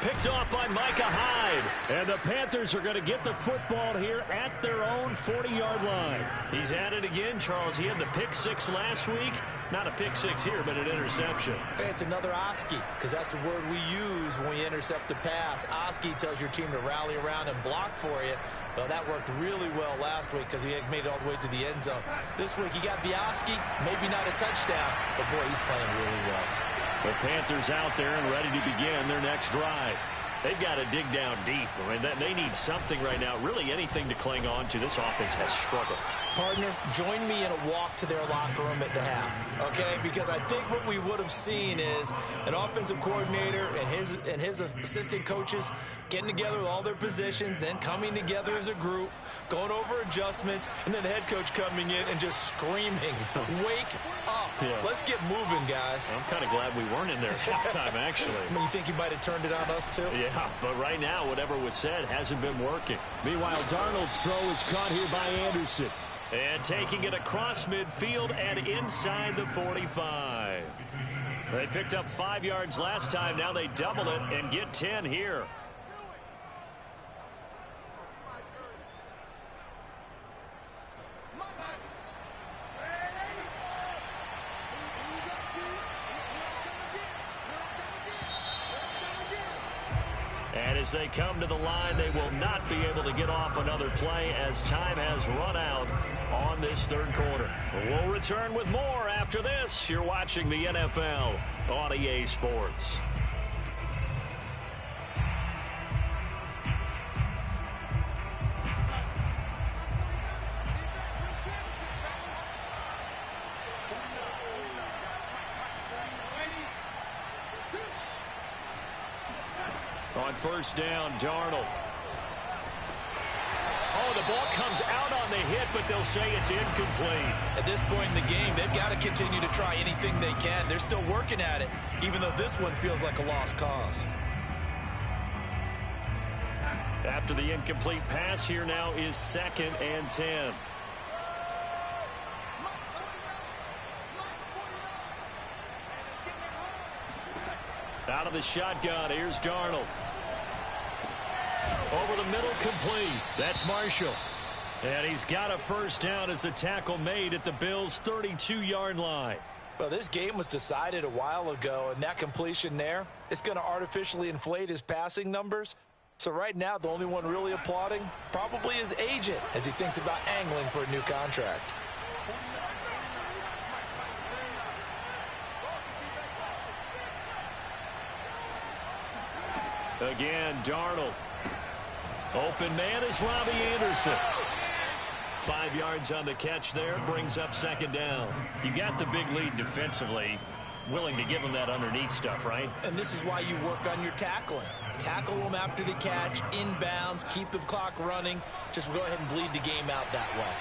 Speaker 1: Picked off by Micah Hyde. And the Panthers are going to get the football here at their own 40-yard line. He's at it again, Charles. He had the pick 6 last week. Not a pick 6 here, but an interception.
Speaker 2: Hey, it's another Oski, because that's the word we use when we intercept a pass. Oski tells your team to rally around and block for you. Well, that worked really well last week because he had made it all the way to the end zone. This week, he got the Oski, maybe not a touchdown, but boy, he's playing really well.
Speaker 1: The Panthers out there and ready to begin their next drive. They've got to dig down deep. I mean, they need something right now, really anything to cling on to. This offense has struggled.
Speaker 2: Partner, join me in a walk to their locker room at the half, okay? Because I think what we would have seen is an offensive coordinator and his assistant coaches getting together with all their positions, then coming together as a group, going over adjustments, and then the head coach coming in and just screaming, wake up.
Speaker 1: Yeah.
Speaker 2: Let's get moving, guys.
Speaker 1: I'm kind of glad we weren't in there at halftime, actually.
Speaker 2: I mean, you think you might have turned it on us, too?
Speaker 1: Yeah, but right now, whatever was said hasn't been working. Meanwhile, Darnold's throw is caught here by Anderson. And taking it across midfield and inside the 45. They picked up 5 yards last time. Now they double it and get 10 here. And as they come to the line, they will not be able to get off another play as time has run out on this 3rd quarter. We'll return with more after this. You're watching the NFL on EA Sports. On 1st down, Darnold. Oh, the ball comes out on the hit, but they'll say it's incomplete.
Speaker 2: At this point in the game, they've got to continue to try anything they can. They're still working at it, even though this one feels like a lost cause.
Speaker 1: After the incomplete pass, here now is 2nd and 10. Out of the shotgun, here's Darnold. Over the middle, complete. That's Marshall. And he's got a 1st down as the tackle made at the Bills' 32-yard line.
Speaker 2: Well, this game was decided a while ago, and that completion there, it's going to artificially inflate his passing numbers. So right now, the only one really applauding probably his agent as he thinks about angling for a new contract.
Speaker 1: Again, Darnold. Open man is Robbie Anderson. 5 yards on the catch there, brings up second down. You got the big lead defensively. Willing to give them that underneath stuff, right?
Speaker 2: And this is why you work on your tackling. Tackle them after the catch, inbounds, keep the clock running. Just go ahead and bleed the game out that way.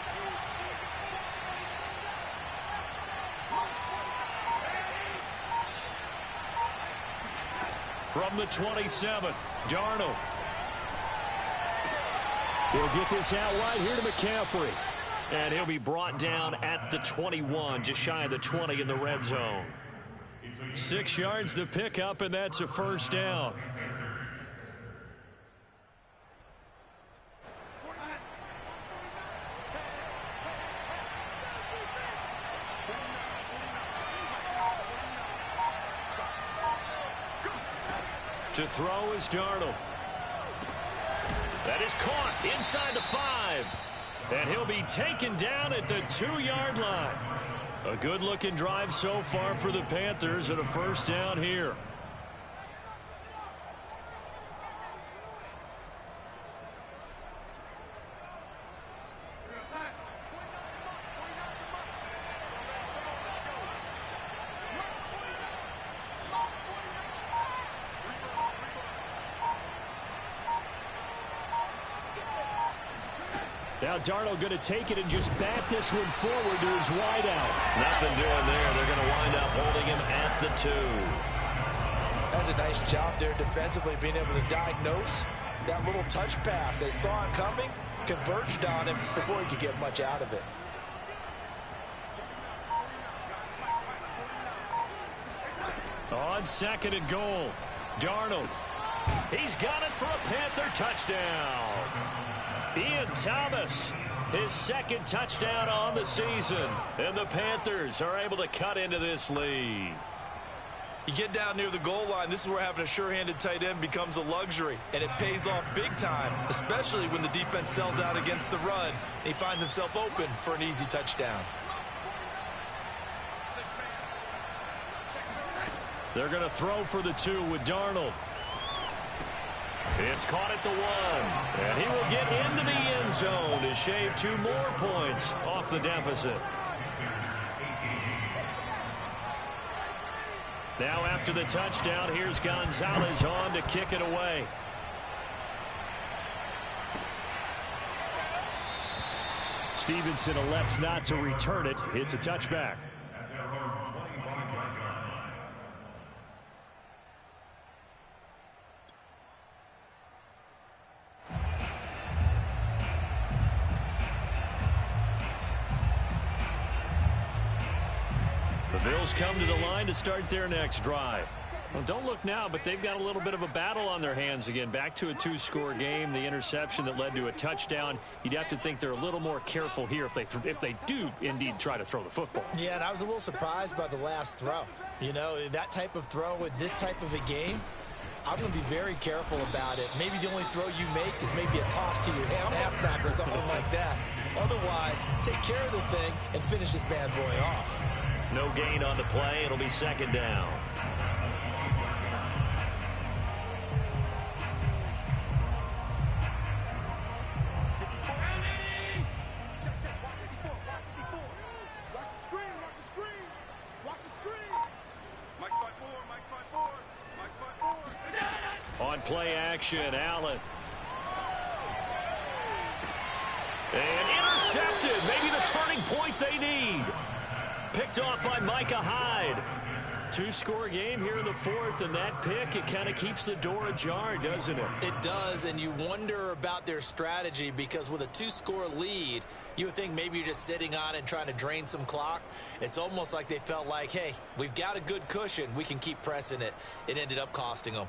Speaker 1: From the 27, Darnold. He'll get this out wide here to McCaffrey. And he'll be brought down at the 21, just shy of the 20 in the red zone. 6 yards the pickup, and that's a first down. To throw is Darnold. That is caught inside the 5. And he'll be taken down at the 2-yard line. A good-looking drive so far for the Panthers and a first down here. Now Darnold going to take it and just bat this one forward to his wideout. Nothing doing there. They're going to wind up holding him at the 2.
Speaker 2: That's a nice job there defensively, being able to diagnose that little touch pass. They saw it coming, converged on him before he could get much out of it.
Speaker 1: On second and goal, Darnold. He's got it for a Panther touchdown. Ian Thomas, his second touchdown on the season. And the Panthers are able to cut into this lead.
Speaker 2: You get down near the goal line, this is where having a sure-handed tight end becomes a luxury. And it pays off big time, especially when the defense sells out against the run. He finds himself open for an easy touchdown.
Speaker 1: They're going to throw for the 2 with Darnold. It's caught at the 1, and he will get into the end zone to shave 2 more points off the deficit. Now after the touchdown, here's Gonzalez on to kick it away. Stevenson elects not to return it. It's a touchback. Bills come to the line to start their next drive. Well, don't look now, but they've got a little bit of a battle on their hands again. Back to a 2-score game. The interception that led to a touchdown. You'd have to think they're a little more careful here if they do indeed try to throw the football.
Speaker 2: Yeah, and I was a little surprised by the last throw. You know, that type of throw with this type of a game, I'm going to be very careful about it. Maybe the only throw you make is maybe a toss to your halfback or something like that. Otherwise, take care of the thing and finish this bad boy off.
Speaker 1: No gain on the play. It'll be second down.
Speaker 3: Watch the screen, watch the screen, watch the screen. Mike by 4, Mike by 4, Mike by 4.
Speaker 1: On play action, Allen. And intercepted. Maybe the turning point they need. Picked off by Micah Hyde. 2-score game here in the 4th, and that pick, it kind of keeps the door ajar, doesn't it?
Speaker 2: It does, and you wonder about their strategy because with a 2-score lead, you would think maybe you're just sitting on it and trying to drain some clock. It's almost like they felt like, hey, we've got a good cushion. We can keep pressing it. It ended up costing them.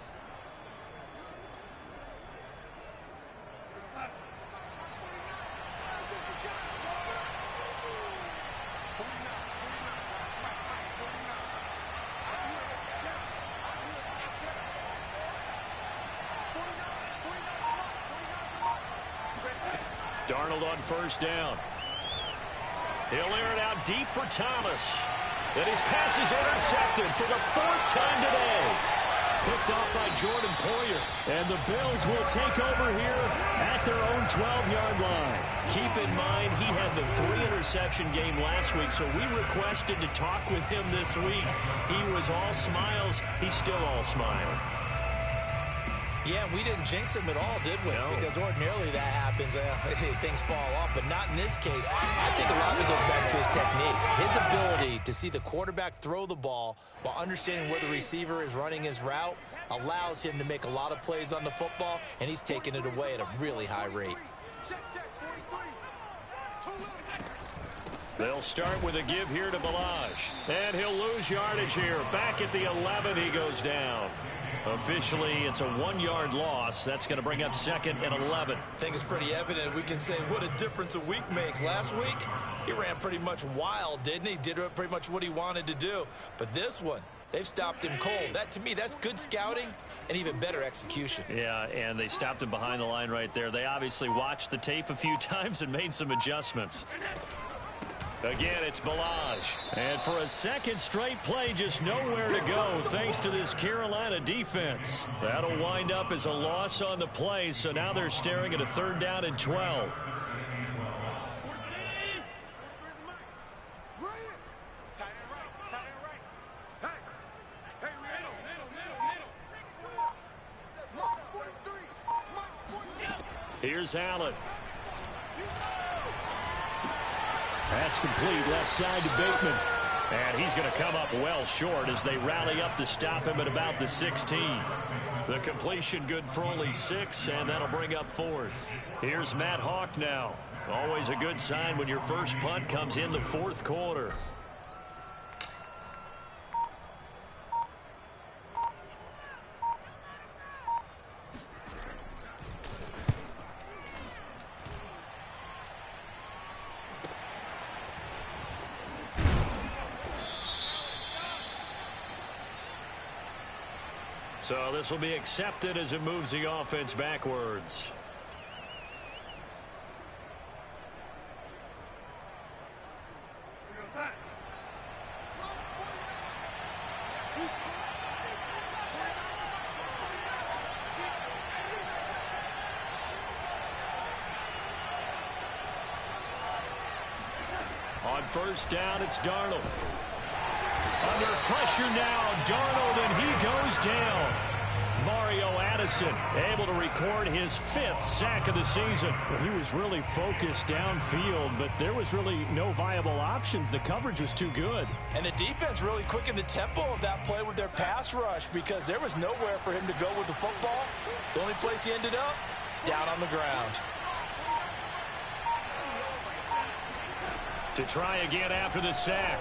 Speaker 1: Darnold on first down. He'll air it out deep for Thomas. And his pass is intercepted for the 4th time today. Picked off by Jordan Poyer. And the Bills will take over here at their own 12-yard line. Keep in mind, he had the 3-interception game last week, so we requested to talk with him this week. He was all smiles. He's still all smile.
Speaker 2: Yeah, we didn't jinx him at all, did we?
Speaker 1: No.
Speaker 2: Because ordinarily that happens. Things fall off, but not in this case. I think a lot of it goes back to his technique. His ability to see the quarterback throw the ball while understanding where the receiver is running his route allows him to make a lot of plays on the football, and he's taking it away at a really high rate.
Speaker 1: They'll start with a give here to Balaj. And he'll lose yardage here. Back at the 11, he goes down. Officially, it's a 1-yard loss. That's going to bring up 2nd and 11.
Speaker 2: I think it's pretty evident. We can say what a difference a week makes. Last week, he ran pretty much wild, didn't he? Did pretty much what he wanted to do. But this one, they've stopped him cold. That, to me, that's good scouting and even better execution.
Speaker 1: Yeah, and they stopped him behind the line right there. They obviously watched the tape a few times and made some adjustments. Again, it's Balaj. And for a second straight play, just nowhere to go thanks to this Carolina defense. That'll wind up as a loss on the play, so now they're staring at a 3rd down and 12. Here's Allen. That's complete left side to Bateman. And he's going to come up well short as they rally up to stop him at about the 16. The completion good for only 6, and that'll bring up 4th. Here's Matt Hawk now. Always a good sign when your first punt comes in the 4th quarter. So this will be accepted as it moves the offense backwards. On 1st down, it's Darnold. Under pressure now, Darnold, and he goes down. Mario Addison able to record his 5th sack of the season.
Speaker 5: Well, he was really focused downfield, but there was really no viable options. The coverage was too good.
Speaker 2: And the defense really quickened the tempo of that play with their pass rush because there was nowhere for him to go with the football. The only place he ended up, down on the ground.
Speaker 1: To try again after the sack,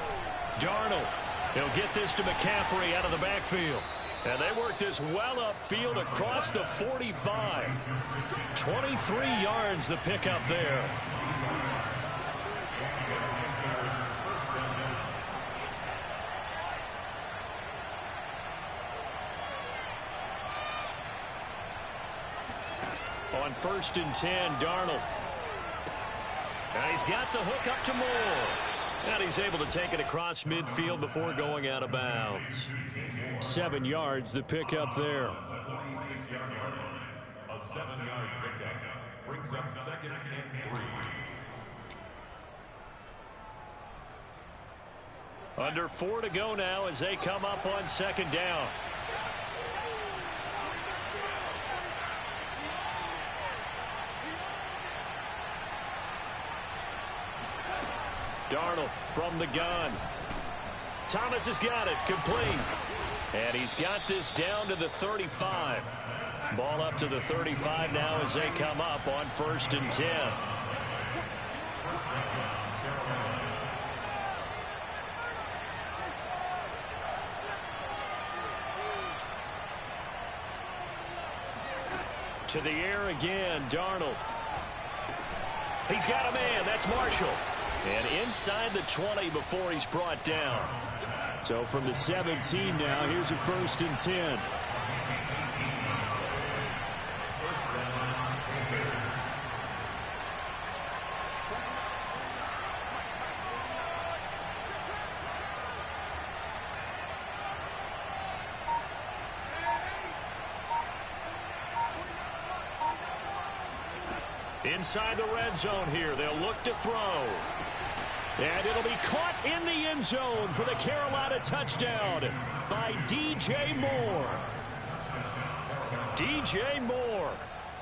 Speaker 1: Darnold. He'll get this to McCaffrey out of the backfield. And they work this well upfield across the 45. 23 yards the pickup there. On 1st and 10, Darnold. And he's got the hook up to Moore. And he's able to take it across midfield before going out of bounds.
Speaker 5: 7 yards, the pickup there.
Speaker 6: A 7-yard pickup brings up 2nd and 3.
Speaker 1: Under 4 to go now as they come up on 2nd down. Darnold from the gun. Thomas has got it, complete. And he's got this down to the 35. Ball up to the 35 now as they come up on 1st and 10. To the air again, Darnold. He's got a man, that's Marshall. And inside the 20 before he's brought down.
Speaker 5: So from the 17 now, here's a 1st and 10.
Speaker 1: Inside the red zone here, they'll look to throw. And it'll be caught in the end zone for the Carolina touchdown by DJ Moore. DJ Moore,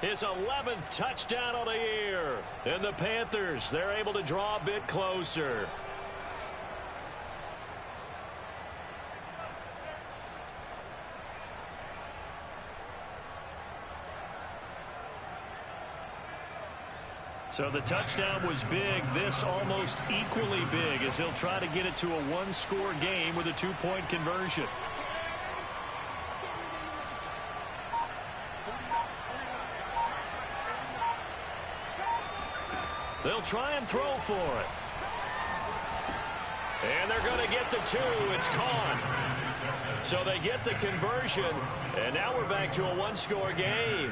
Speaker 1: his 11th touchdown of the year. And the Panthers, they're able to draw a bit closer. So the touchdown was big. This almost equally big as he'll try to get it to a one-score game with a two-point conversion. They'll try and throw for it. And they're going to get the two. It's caught. So they get the conversion, and now we're back to a one-score game.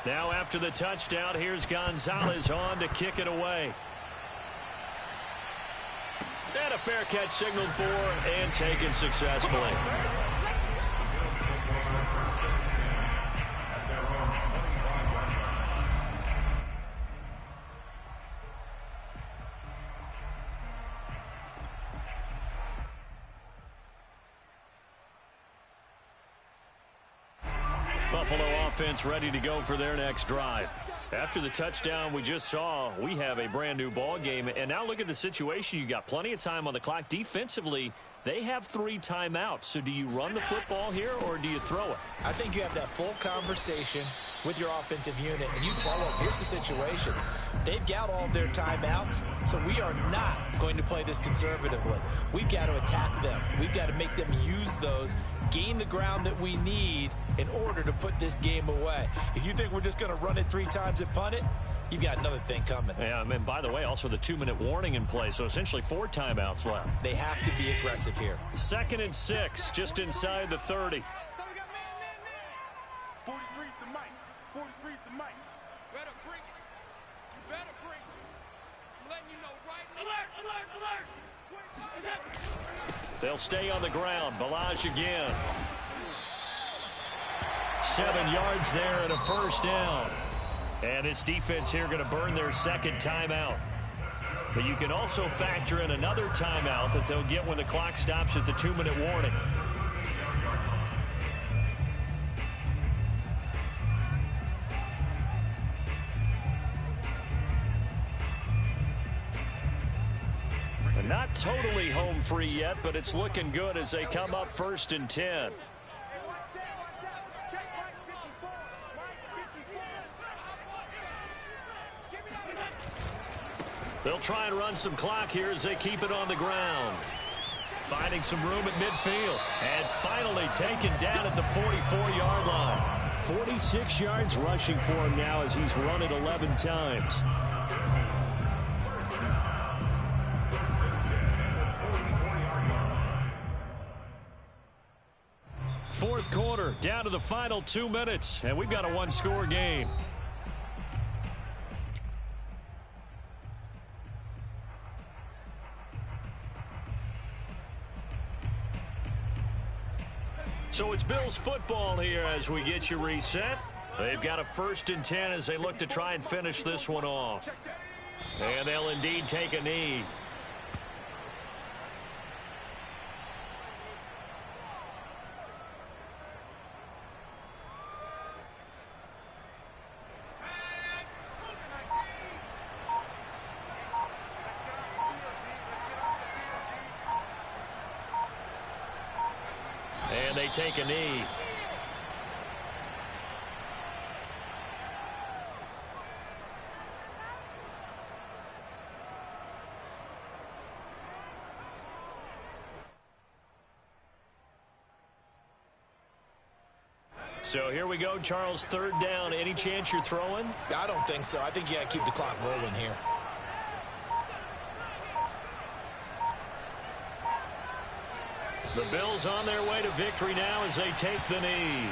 Speaker 1: Now after the touchdown, here's Gonzalez on to kick it away. And a fair catch signaled for and taken successfully. Buffalo offense ready to go for their next drive. After the touchdown we just saw, we have a brand new ball game. And now look at the situation. You got plenty of time on the clock. Defensively, they have 3 timeouts. So do you run the football here or do you throw it?
Speaker 2: I think you have that full conversation with your offensive unit, and you tell them, here's the situation. They've got all of their timeouts, so we are not going to play this conservatively. We've got to attack them. We've got to make them use those, gain the ground that we need in order to put this game away. If you think we're just going to run it 3 times and punt it, you've got another thing coming.
Speaker 1: Yeah, and by the way, also the 2-minute warning in play, so essentially 4 timeouts left.
Speaker 2: They have to be aggressive here.
Speaker 1: 2nd and 6, just inside the 30.
Speaker 3: So we got man. 43's the mic. 43's the mic.
Speaker 4: Better bring it. You better bring it. I'm letting you know right now. Alert, alert, alert.
Speaker 1: They'll stay on the ground. Balaj again. 7 yards there and a first down. And this defense here going to burn their 2nd timeout. But you can also factor in another timeout that they'll get when the clock stops at the 2-minute warning. And not totally home free yet, but it's looking good as they come up 1st and 10. They'll try and run some clock here as they keep it on the ground. Finding some room at midfield. And finally taken down at the 44-yard line.
Speaker 5: 46 yards rushing for him now as he's run it 11 times.
Speaker 1: Fourth quarter, down to the final 2 minutes, and we've got a one-score game. So it's Bills football here as we get you reset. They've got a 1st and 10 as they look to try and finish this one off. And they'll indeed take a knee. And they take a knee. So here we go, Charles, 3rd down. Any chance you're throwing?
Speaker 2: I don't think so. I think you got to keep the clock rolling here.
Speaker 1: The Bills on their way to victory now as they take the knee.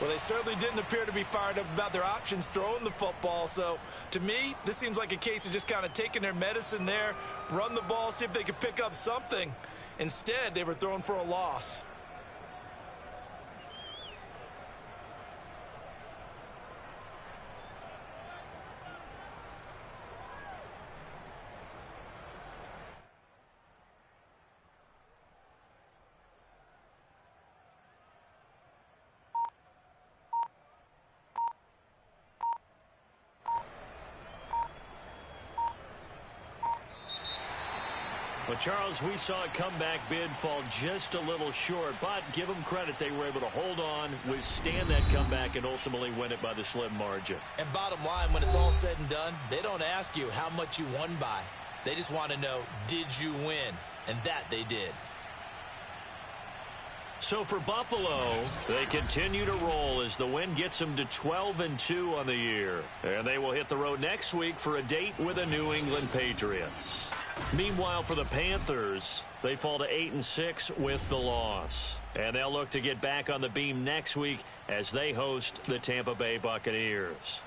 Speaker 2: Well, they certainly didn't appear to be fired up about their options throwing the football. So, to me, this seems like a case of just kind of taking their medicine there, run the ball, see if they could pick up something. Instead, they were throwing for a loss.
Speaker 1: Well, Charles, we saw a comeback bid fall just a little short, but give them credit. They were able to hold on, withstand that comeback, and ultimately win it by the slim margin.
Speaker 2: And bottom line, when it's all said and done, they don't ask you how much you won by. They just want to know, did you win? And that they did.
Speaker 1: So for Buffalo, they continue to roll as the win gets them to 12-2 on the year. And they will hit the road next week for a date with the New England Patriots. Meanwhile, for the Panthers, they fall to 8-6 with the loss. And they'll look to get back on the beam next week as they host the Tampa Bay Buccaneers.